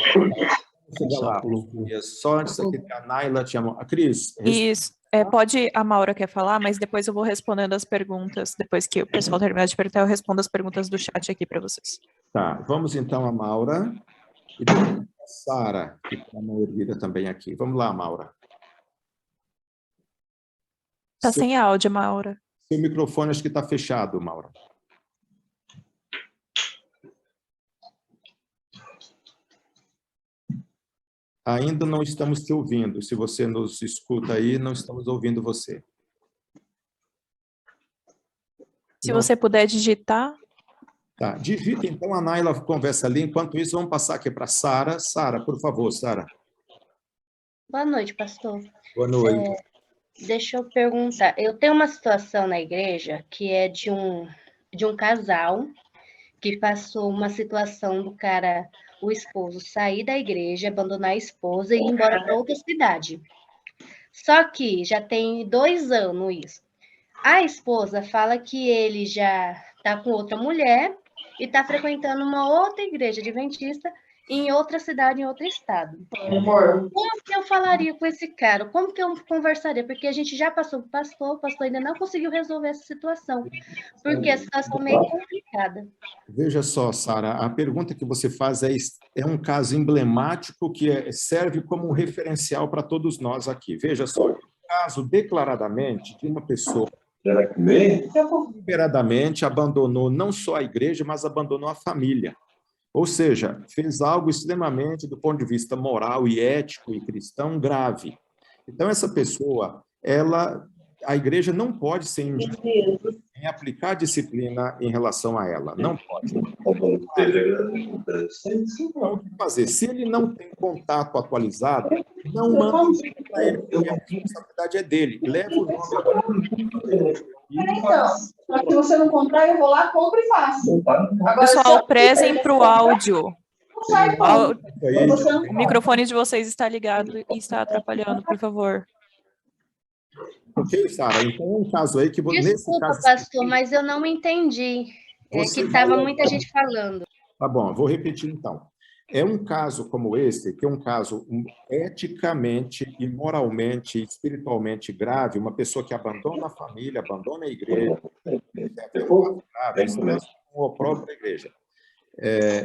Só antes aqui, a Naila te chamou. A Cris. Isso. Pode, a Maura quer falar, mas depois eu vou respondendo as perguntas. Depois que o pessoal terminar de perguntar, eu respondo as perguntas do chat aqui para vocês. Tá, vamos então a Maura. E depois a Sara, que está na erguida também aqui. Vamos lá, Maura. Está sem áudio, Maura. Seu microfone acho que está fechado, Maura. Ainda não estamos te ouvindo. Se você nos escuta aí, não estamos ouvindo você. Se você puder digitar. Tá, digita então, a Naila conversa ali. Enquanto isso, vamos passar aqui para a Sara. Sara, por favor, Sara. Boa noite, pastor. Boa noite. Deixa eu perguntar. Eu tenho uma situação na igreja que é de um casal que passou uma situação do cara, o esposo, sair da igreja, abandonar a esposa e ir embora para outra cidade. Só que já tem 2 anos isso. A esposa fala que ele já está com outra mulher e está frequentando uma outra igreja adventista em outra cidade, em outro estado. Como que eu falaria com esse cara? Como que eu conversaria? Porque a gente já passou o pastor ainda não conseguiu resolver essa situação, porque a situação é meio complicada. Veja só, Sara, a pergunta que você faz é um caso emblemático que serve como um referencial para todos nós aqui. Veja só, um caso declaradamente de uma pessoa deliberadamente abandonou não só a igreja, mas abandonou a família. Ou seja, fez algo extremamente, do ponto de vista moral e ético e cristão, grave. Então, essa pessoa, a igreja não pode ser injusta em aplicar disciplina em relação a ela. Não pode. Então, o que fazer? Se ele não tem contato atualizado, não manda para ele, porque a responsabilidade é dele. Leva o nome. Então, se você não comprar, eu vou lá, compro e faço. Agora, pessoal, prezem para o áudio. O microfone de vocês está ligado e está atrapalhando, por favor. Ok, Sara? Então, é um caso aí que... Desculpa, nesse caso, pastor, mas eu não entendi. Que estava muita gente falando. Tá bom, vou repetir então. É um caso como esse, que é um caso eticamente e moralmente, espiritualmente grave, uma pessoa que abandona a família, abandona a igreja, isso mesmo com a própria igreja.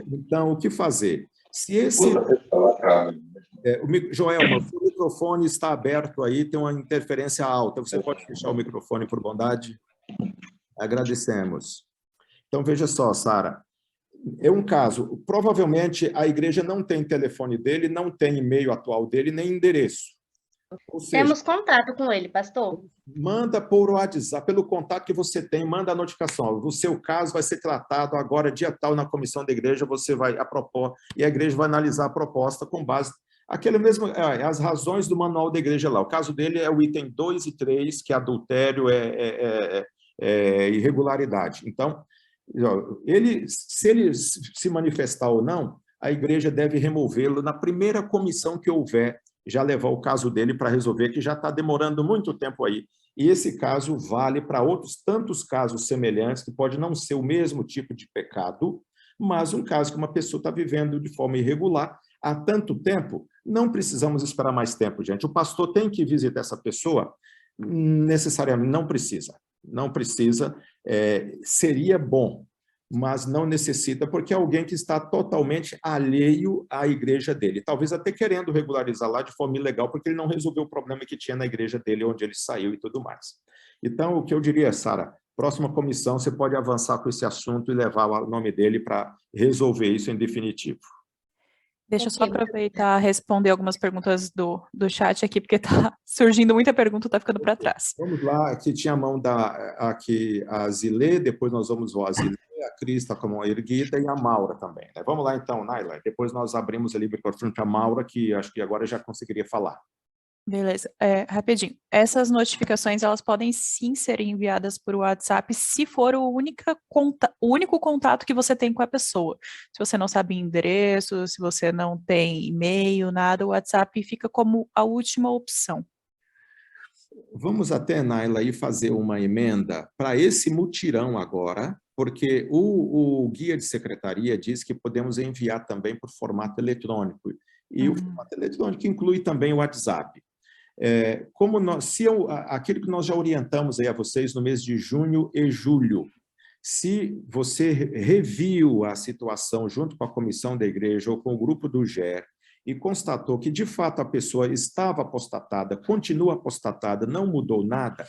Então, o que fazer? Se esse... Joelma, o microfone está aberto aí, tem uma interferência alta. Você pode fechar o microfone, por bondade? Agradecemos. Então, veja só, Sara. É um caso, provavelmente a igreja não tem telefone dele, não tem e-mail atual dele, nem endereço. Ou seja, temos contato com ele, pastor? Manda por WhatsApp, pelo contato que você tem, manda a notificação. O seu caso vai ser tratado agora, dia tal, na comissão da igreja, você vai propor, e a igreja vai analisar a proposta com base... as razões do manual da igreja lá. O caso dele é o item 2 e 3, que é adultério, irregularidade. Então, se ele se manifestar ou não, a igreja deve removê-lo na primeira comissão que houver, já levar o caso dele para resolver, que já está demorando muito tempo aí. E esse caso vale para outros tantos casos semelhantes, que pode não ser o mesmo tipo de pecado, mas um caso que uma pessoa está vivendo de forma irregular há tanto tempo. Não precisamos esperar mais tempo, gente. O pastor tem que visitar essa pessoa? Necessariamente, não precisa. Não precisa, seria bom, mas não necessita, porque é alguém que está totalmente alheio à igreja dele, talvez até querendo regularizar lá de forma ilegal, porque ele não resolveu o problema que tinha na igreja dele, onde ele saiu e tudo mais. Então, o que eu diria, Sara, próxima comissão, você pode avançar com esse assunto e levar o nome dele para resolver isso em definitivo. Deixa eu só aproveitar e responder algumas perguntas do chat aqui, porque está surgindo muita pergunta, está ficando para trás. Vamos lá, aqui tinha a mão aqui a Zilê, depois nós vamos ver a Zilê, a Cris está com a mão erguida e a Maura também. Né? Vamos lá então, Naila, depois nós abrimos ali o microfone para a Maura, que acho que agora já conseguiria falar. Beleza, rapidinho. Essas notificações, elas podem sim ser enviadas por WhatsApp se for o único contato que você tem com a pessoa. Se você não sabe endereço, se você não tem e-mail, nada, o WhatsApp fica como a última opção. Vamos até, Naila, aí fazer uma emenda para esse mutirão agora, porque o guia de secretaria diz que podemos enviar também por formato eletrônico. E o formato eletrônico inclui também o WhatsApp. Aquilo que nós já orientamos aí a vocês no mês de junho e julho, se você reviu a situação junto com a comissão da igreja ou com o grupo do GER e constatou que, de fato, a pessoa estava apostatada, continua apostatada, não mudou nada,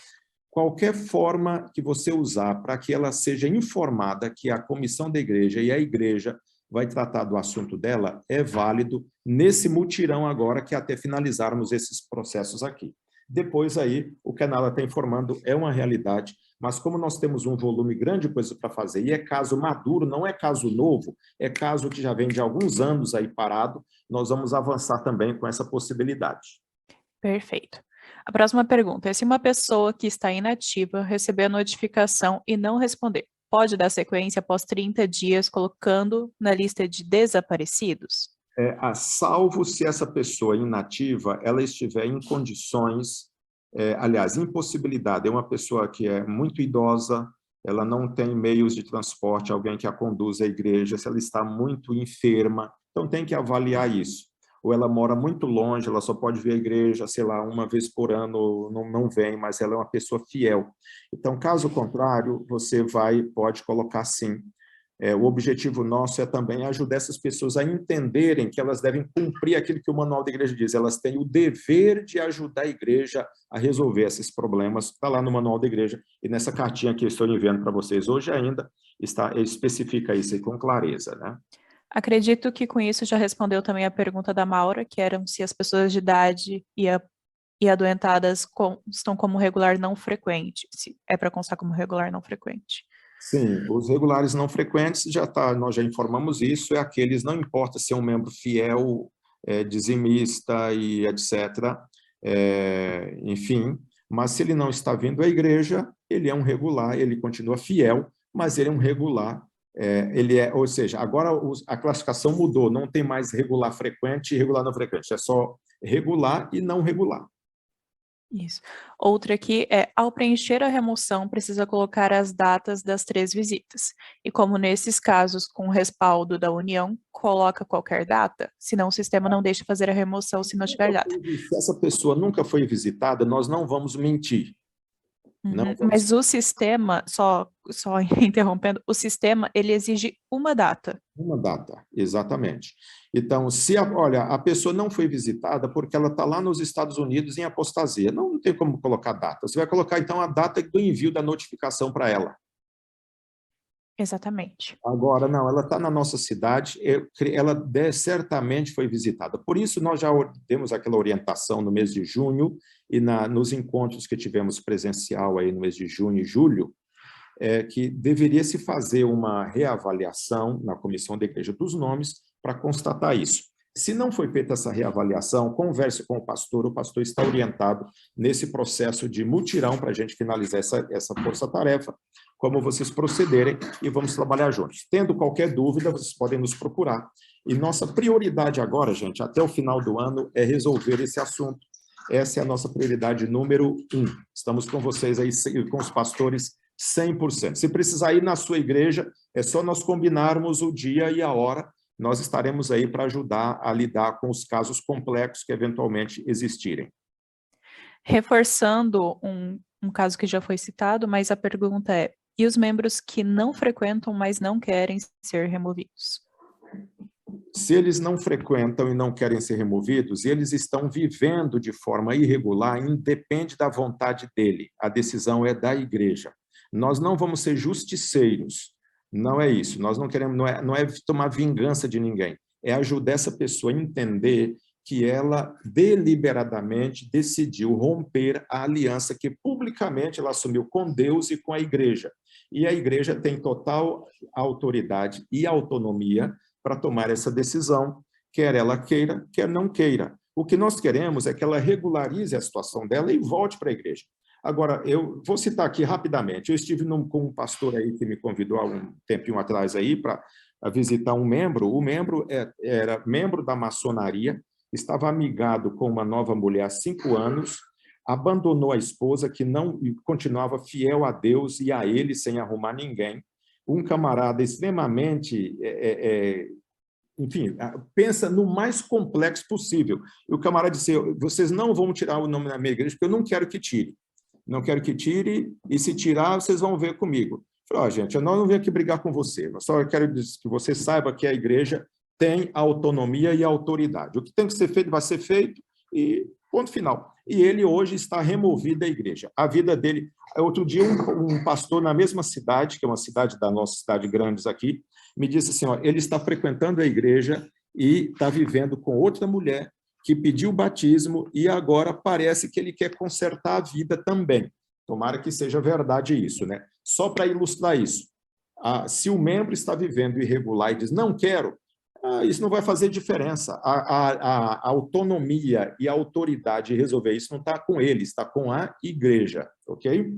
qualquer forma que você usar para que ela seja informada que a comissão da igreja e a igreja vai tratar do assunto dela, é válido nesse mutirão agora, que até finalizarmos esses processos aqui. Depois aí, o que a Nala está informando é uma realidade, mas como nós temos um volume grande de coisas para fazer, e é caso maduro, não é caso novo, é caso que já vem de alguns anos aí parado, nós vamos avançar também com essa possibilidade. Perfeito. A próxima pergunta é: se uma pessoa que está inativa receber a notificação e não responder, pode dar sequência após 30 dias colocando na lista de desaparecidos? Salvo se essa pessoa inativa, ela estiver em condições, aliás, impossibilidade, é uma pessoa que é muito idosa, ela não tem meios de transporte, alguém que a conduz à igreja, se ela está muito enferma, Então, tem que avaliar isso. Ou ela mora muito longe, ela só pode ver a igreja, sei lá, uma vez por ano, não vem, mas ela é uma pessoa fiel. Então, caso contrário, você pode colocar sim. O objetivo nosso é também ajudar essas pessoas a entenderem que elas devem cumprir aquilo que o Manual da Igreja diz. Elas têm o dever de ajudar a igreja a resolver esses problemas. Está lá no Manual da Igreja e nessa cartinha que eu estou enviando para vocês hoje ainda especifica isso aí com clareza, né? Acredito que com isso já respondeu também a pergunta da Maura, que eram se as pessoas de idade e adoentadas estão como regular não frequente, se é para constar como regular não frequente. Sim, os regulares não frequentes, nós já informamos isso, é aqueles, não importa se é um membro fiel, dizimista e etc., enfim, mas se ele não está vindo à igreja, ele é um regular, ele continua fiel, mas ele é um regular, ou seja, agora a classificação mudou, não tem mais regular frequente e regular não frequente, é só regular e não regular. Isso. Outra aqui ao preencher a remoção, precisa colocar as datas das 3 visitas. E como nesses casos, com respaldo da União, coloca qualquer data, senão o sistema não deixa fazer a remoção se não tiver data. Se essa pessoa nunca foi visitada, nós não vamos mentir. Mas o sistema, só interrompendo, o sistema, ele exige uma data. Uma data, exatamente. Então, olha, a pessoa não foi visitada porque ela está lá nos Estados Unidos em apostasia. Não tem como colocar data. Você vai colocar, então, a data do envio da notificação para ela. Exatamente. Agora, não, ela está na nossa cidade, ela certamente foi visitada. Por isso, nós já demos aquela orientação no mês de junho e nos encontros que tivemos presencial aí no mês de junho e julho, que deveria se fazer uma reavaliação na comissão da igreja dos nomes para constatar isso. Se não foi feita essa reavaliação, converse com o pastor está orientado nesse processo de mutirão para a gente finalizar essa força-tarefa, como vocês procederem e vamos trabalhar juntos. Tendo qualquer dúvida, vocês podem nos procurar. E nossa prioridade agora, gente, até o final do ano, é resolver esse assunto. Essa é a nossa prioridade número 1. Estamos com vocês aí, com os pastores, 100%. Se precisar ir na sua igreja, é só nós combinarmos o dia e a hora, nós estaremos aí para ajudar a lidar com os casos complexos que eventualmente existirem. Reforçando um caso que já foi citado, mas a pergunta é, e os membros que não frequentam, mas não querem ser removidos? Se eles não frequentam e não querem ser removidos, e eles estão vivendo de forma irregular, independe da vontade dele. A decisão é da igreja. Nós não vamos ser justiceiros. Não é isso. Nós não queremos, não é tomar vingança de ninguém. É ajudar essa pessoa a entender que ela deliberadamente decidiu romper a aliança que publicamente ela assumiu com Deus e com a igreja. E a igreja tem total autoridade e autonomia para tomar essa decisão, quer ela queira, quer não queira. O que nós queremos é que ela regularize a situação dela e volte para a igreja. Agora, eu vou citar aqui rapidamente, eu estive com um pastor aí que me convidou há um tempinho atrás aí para visitar um membro, o membro era membro da maçonaria, estava amigado com uma nova mulher há 5 anos, abandonou a esposa que não continuava fiel a Deus e a ele sem arrumar ninguém, um camarada extremamente, enfim, pensa no mais complexo possível. E o camarada disse, vocês não vão tirar o nome da minha igreja porque eu não quero que tire. Não quero que tire, e se tirar, vocês vão ver comigo. Eu falei, gente, eu não vim aqui brigar com você, eu só quero que você saiba que a igreja tem autonomia e autoridade. O que tem que ser feito, vai ser feito, e ponto final. E ele hoje está removido da igreja. A vida dele... Outro dia, um pastor na mesma cidade, que é uma cidade da nossa cidade grandes aqui, me disse assim, ó, ele está frequentando a igreja e está vivendo com outra mulher, que pediu o batismo e agora parece que ele quer consertar a vida também. Tomara que seja verdade isso, né? Só para ilustrar isso. Se o membro está vivendo irregular e diz, não quero, isso não vai fazer diferença. A autonomia e a autoridade de resolver isso não está com ele, está com a igreja, ok?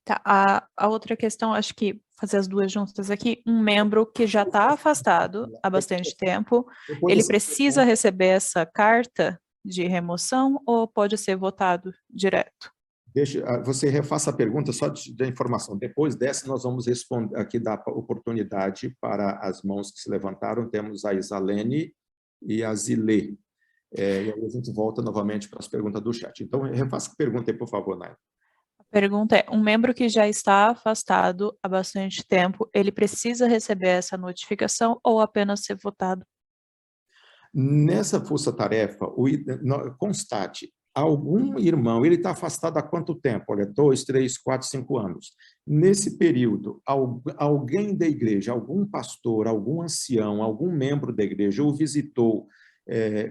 Tá, a outra questão, acho que fazer as duas juntas aqui, um membro que já está afastado há bastante tempo, ele precisa receber essa carta de remoção ou pode ser votado direto? Você refaça a pergunta só de informação. Depois dessa, nós vamos responder, aqui dar oportunidade para as mãos que se levantaram. Temos a Isalene e a Zilê. E aí a gente volta novamente para as perguntas do chat. Então, refaça a pergunta aí, por favor, Naila. A pergunta é, um membro que já está afastado há bastante tempo, ele precisa receber essa notificação ou apenas ser votado? Nessa força-tarefa, constate, algum irmão, ele está afastado há quanto tempo? Olha, 2, 3, 4, 5 anos. Nesse período, alguém da igreja, algum pastor, algum ancião, algum membro da igreja o visitou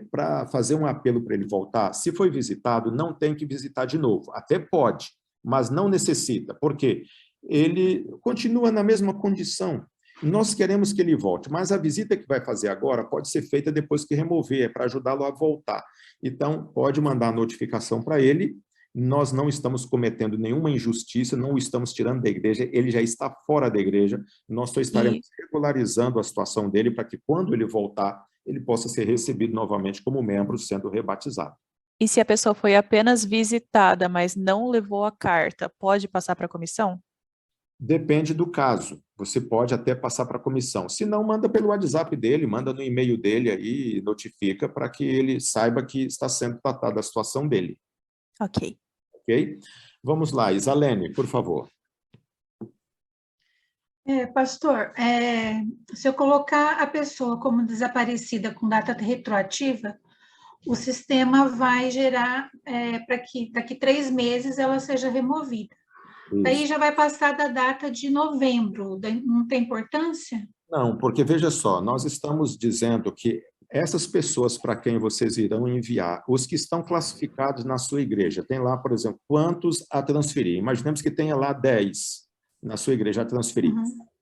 para fazer um apelo para ele voltar? Se foi visitado, não tem que visitar de novo. Até pode, mas não necessita. Por quê? Ele continua na mesma condição. Nós queremos que ele volte, mas a visita que vai fazer agora pode ser feita depois que remover, para ajudá-lo a voltar. Então, pode mandar a notificação para ele. Nós não estamos cometendo nenhuma injustiça, não o estamos tirando da igreja, ele já está fora da igreja. Nós só estaremos regularizando a situação dele para que, quando ele voltar, ele possa ser recebido novamente como membro, sendo rebatizado. E se a pessoa foi apenas visitada, mas não levou a carta, pode passar para a comissão? Depende do caso. Você pode até passar para a comissão. Se não, manda pelo WhatsApp dele, manda no e-mail dele aí, notifica para que ele saiba que está sendo tratada a situação dele. Ok. Ok? Vamos lá, Isalene, por favor. Pastor, se eu colocar a pessoa como desaparecida com data retroativa, o sistema vai gerar para que daqui 3 meses ela seja removida. Isso. Daí já vai passar da data de novembro, não tem importância? Não, porque veja só, nós estamos dizendo que essas pessoas para quem vocês irão enviar, os que estão classificados na sua igreja, tem lá, por exemplo, quantos a transferir. Imaginemos que tenha lá 10 na sua igreja a transferir.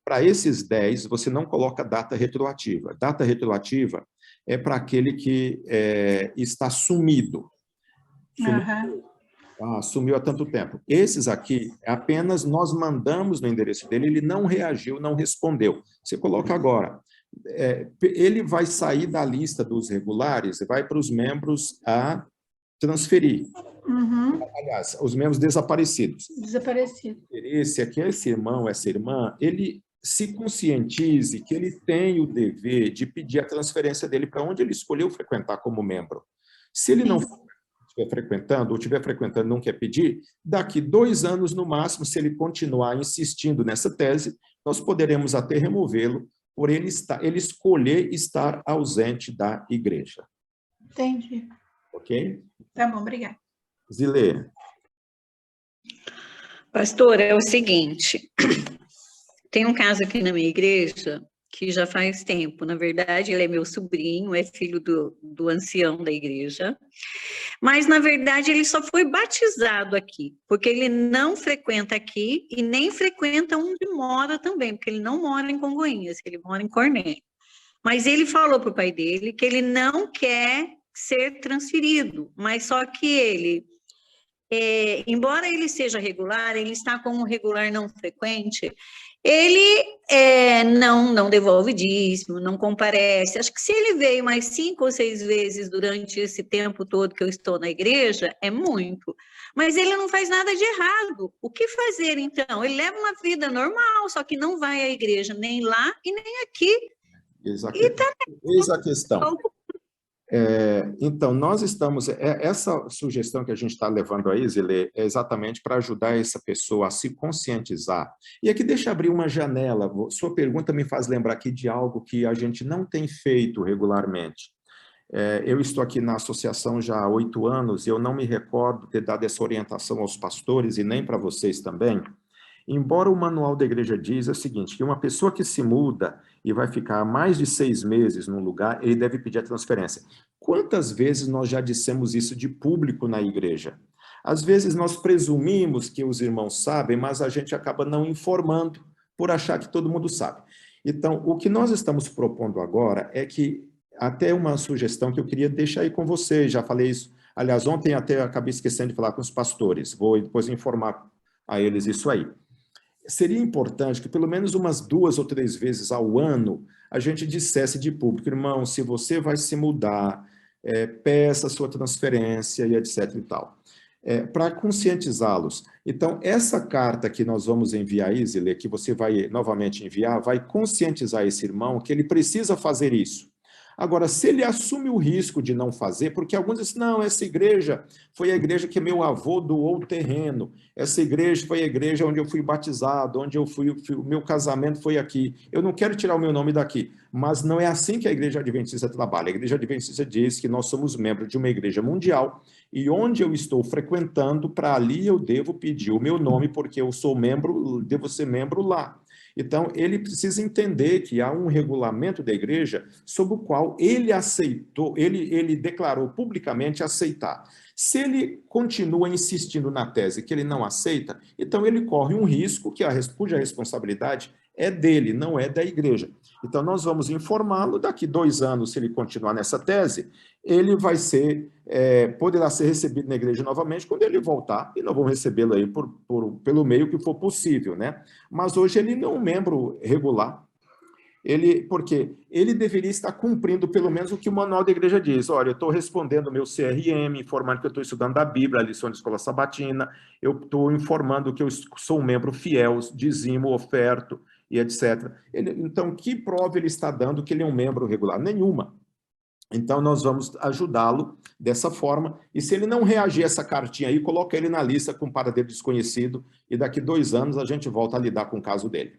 Para esses 10, você não coloca data retroativa. Data retroativa é para aquele que está sumido. Sumiu há tanto tempo. Esses aqui, apenas nós mandamos no endereço dele, ele não reagiu, não respondeu. Você coloca agora. Ele vai sair da lista dos regulares e vai para os membros a transferir. Aliás, os membros desaparecidos. Desaparecido. Esse aqui, esse irmão, essa irmã, ele se conscientize que ele tem o dever de pedir a transferência dele para onde ele escolheu frequentar como membro. Se ele não estiver frequentando, ou estiver frequentando e não quer pedir, daqui 2 anos, no máximo, se ele continuar insistindo nessa tese, nós poderemos até removê-lo por ele escolher estar ausente da igreja. Entendi. Ok? Tá bom, obrigada. Zilê. Pastor, é o seguinte, tem um caso aqui na minha igreja que já faz tempo, na verdade ele é meu sobrinho, é filho do ancião da igreja, mas na verdade ele só foi batizado aqui, porque ele não frequenta aqui e nem frequenta onde mora também, porque ele não mora em Congonhas, ele mora em Cornélio. Mas ele falou para o pai dele que ele não quer ser transferido, mas só que ele, embora ele seja regular, ele está como regular não frequente, ele não devolve dízimo, não comparece. Acho que se ele veio mais 5 ou 6 vezes durante esse tempo todo que eu estou na igreja, é muito. Mas ele não faz nada de errado. O que fazer, então? Ele leva uma vida normal, só que não vai à igreja nem lá e nem aqui. Eis a questão. Então, nós estamos... Essa sugestão que a gente está levando aí, Zilê, é exatamente para ajudar essa pessoa a se conscientizar. E aqui deixa eu abrir uma janela. Sua pergunta me faz lembrar aqui de algo que a gente não tem feito regularmente. Eu estou aqui na associação já há 8 anos e eu não me recordo ter dado essa orientação aos pastores e nem para vocês também. Embora o manual da igreja diz o seguinte, que uma pessoa que se muda e vai ficar mais de 6 meses num lugar, ele deve pedir a transferência. Quantas vezes nós já dissemos isso de público na igreja? Às vezes nós presumimos que os irmãos sabem, mas a gente acaba não informando por achar que todo mundo sabe. Então, o que nós estamos propondo agora é que, até uma sugestão que eu queria deixar aí com vocês, já falei isso, aliás, ontem até acabei esquecendo de falar com os pastores, vou depois informar a eles isso aí. Seria importante que pelo menos umas 2 ou 3 vezes ao ano a gente dissesse de público, irmão, se você vai se mudar, peça a sua transferência e etc e tal. para conscientizá-los. Então, essa carta que nós vamos enviar, Isilê, que você vai novamente enviar, vai conscientizar esse irmão que ele precisa fazer isso. Agora, se ele assume o risco de não fazer, porque alguns dizem, não, essa igreja foi a igreja que meu avô doou o terreno, essa igreja foi a igreja onde eu fui batizado, onde o meu casamento foi aqui, eu não quero tirar o meu nome daqui, mas não é assim que a igreja adventista trabalha. A igreja adventista diz que nós somos membros de uma igreja mundial, e onde eu estou frequentando, para ali eu devo pedir o meu nome, porque eu sou membro, devo ser membro lá. Então, ele precisa entender que há um regulamento da igreja sobre o qual ele aceitou, ele declarou publicamente aceitar. Se ele continua insistindo na tese que ele não aceita, então ele corre um risco cuja responsabilidade é dele, não é da igreja. Então, nós vamos informá-lo, daqui 2 anos, se ele continuar nessa tese, ele vai ser, poderá ser recebido na igreja novamente quando ele voltar, e nós vamos recebê-lo aí pelo meio que for possível, né? Mas hoje ele não é um membro regular, porque ele deveria estar cumprindo pelo menos o que o manual da igreja diz. Olha, eu estou respondendo o meu CRM, informando que eu estou estudando da Bíblia, a lição de escola sabatina, eu estou informando que eu sou um membro fiel, dizimo, oferto, e etc. Então, que prova ele está dando que ele é um membro regular? Nenhuma. Então, nós vamos ajudá-lo dessa forma, e se ele não reagir a essa cartinha aí, coloca ele na lista com paradeiro desconhecido, e daqui 2 anos a gente volta a lidar com o caso dele.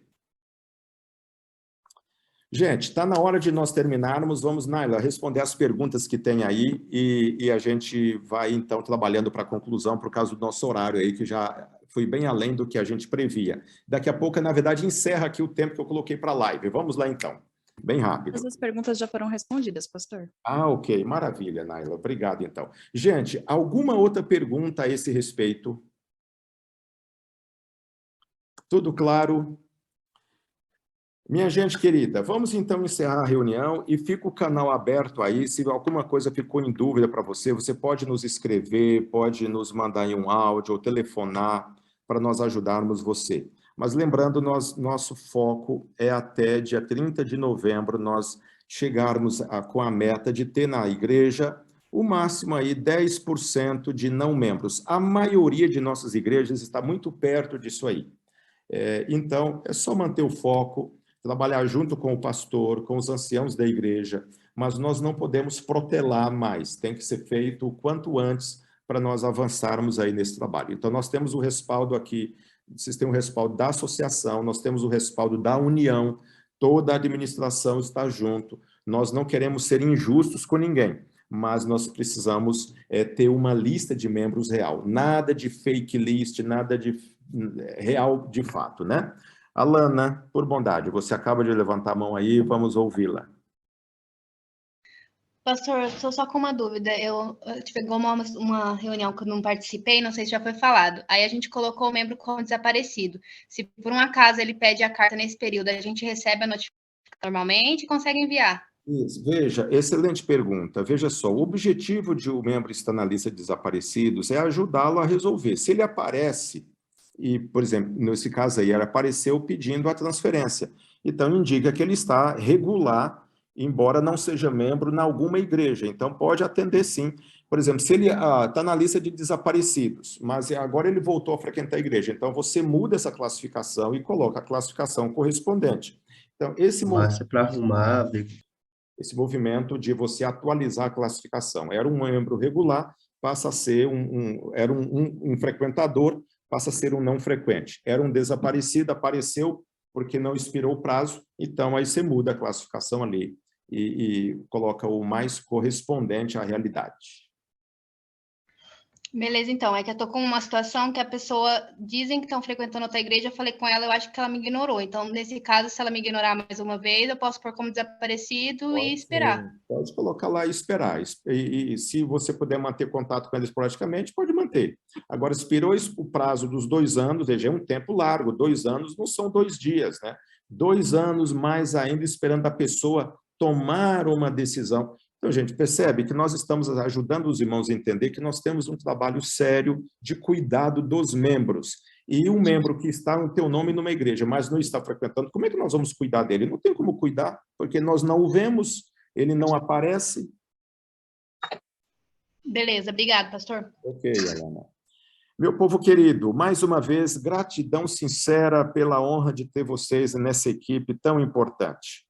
Gente, está na hora de nós terminarmos. Vamos, Naila, responder as perguntas que tem aí, e a gente vai, então, trabalhando para a conclusão, por causa do nosso horário aí, que já foi bem além do que a gente previa. Daqui a pouco, na verdade, encerra aqui o tempo que eu coloquei para a live. Vamos lá, então. Bem rápido. Todas as perguntas já foram respondidas, pastor. Ah, ok. Maravilha, Naila. Obrigado, então. Gente, alguma outra pergunta a esse respeito? Tudo claro? Minha gente querida, vamos então encerrar a reunião e fica o canal aberto aí. Se alguma coisa ficou em dúvida para você, você pode nos escrever, pode nos mandar em um áudio ou telefonar para nós ajudarmos você. Mas lembrando, nosso foco é até dia 30 de novembro nós chegarmos com a meta de ter na igreja o máximo aí 10% de não membros. A maioria de nossas igrejas está muito perto disso aí. Então, é só manter o foco, trabalhar junto com o pastor, com os anciãos da igreja, mas nós não podemos protelar mais, tem que ser feito o quanto antes para nós avançarmos aí nesse trabalho. Então, nós temos o respaldo aqui, vocês têm o respaldo da associação, nós temos o respaldo da união, toda a administração está junto, nós não queremos ser injustos com ninguém, mas nós precisamos ter uma lista de membros real, nada de fake list, nada de real de fato, né? Alana, por bondade, você acaba de levantar a mão aí, vamos ouvi-la. Pastor, eu estou só com uma dúvida. Eu tive uma reunião que eu não participei, não sei se já foi falado. Aí a gente colocou o membro como desaparecido. Se por um acaso ele pede a carta nesse período, a gente recebe a notificação normalmente e consegue enviar? Isso, veja, excelente pergunta. Veja só, o objetivo de um membro estar na lista de desaparecidos é ajudá-lo a resolver. Se ele aparece, e, por exemplo, nesse caso aí, ele apareceu pedindo a transferência. Então, indica que ele está regular, embora não seja membro em alguma igreja. Então, pode atender sim. Por exemplo, se ele está na lista de desaparecidos, mas agora ele voltou a frequentar a igreja, então você muda essa classificação e coloca a classificação correspondente. Então, esse movimento de você atualizar a classificação. Era um membro regular, passa a ser era um frequentador, passa a ser um não frequente. Era um desaparecido, apareceu porque não expirou o prazo, então aí você muda a classificação ali e coloca o mais correspondente à realidade. Beleza, então. É que eu tô com uma situação que a pessoa dizem que estão frequentando outra igreja, eu falei com ela, eu acho que ela me ignorou. Então, nesse caso, se ela me ignorar mais uma vez, eu posso pôr como desaparecido e esperar. Pode colocar lá e esperar. E se você puder manter contato com eles esporadicamente, pode manter. Agora, expirou o prazo dos 2 anos, veja, é um tempo largo. 2 anos não são 2 dias, né? 2 anos mais ainda esperando a pessoa tomar uma decisão. Então, gente, percebe que nós estamos ajudando os irmãos a entender que nós temos um trabalho sério de cuidado dos membros. E um membro que está no teu nome numa igreja, mas não está frequentando, como é que nós vamos cuidar dele? Não tem como cuidar, porque nós não o vemos, ele não aparece. Beleza, obrigado, pastor. Ok, Alana. Meu povo querido, mais uma vez, gratidão sincera pela honra de ter vocês nessa equipe tão importante.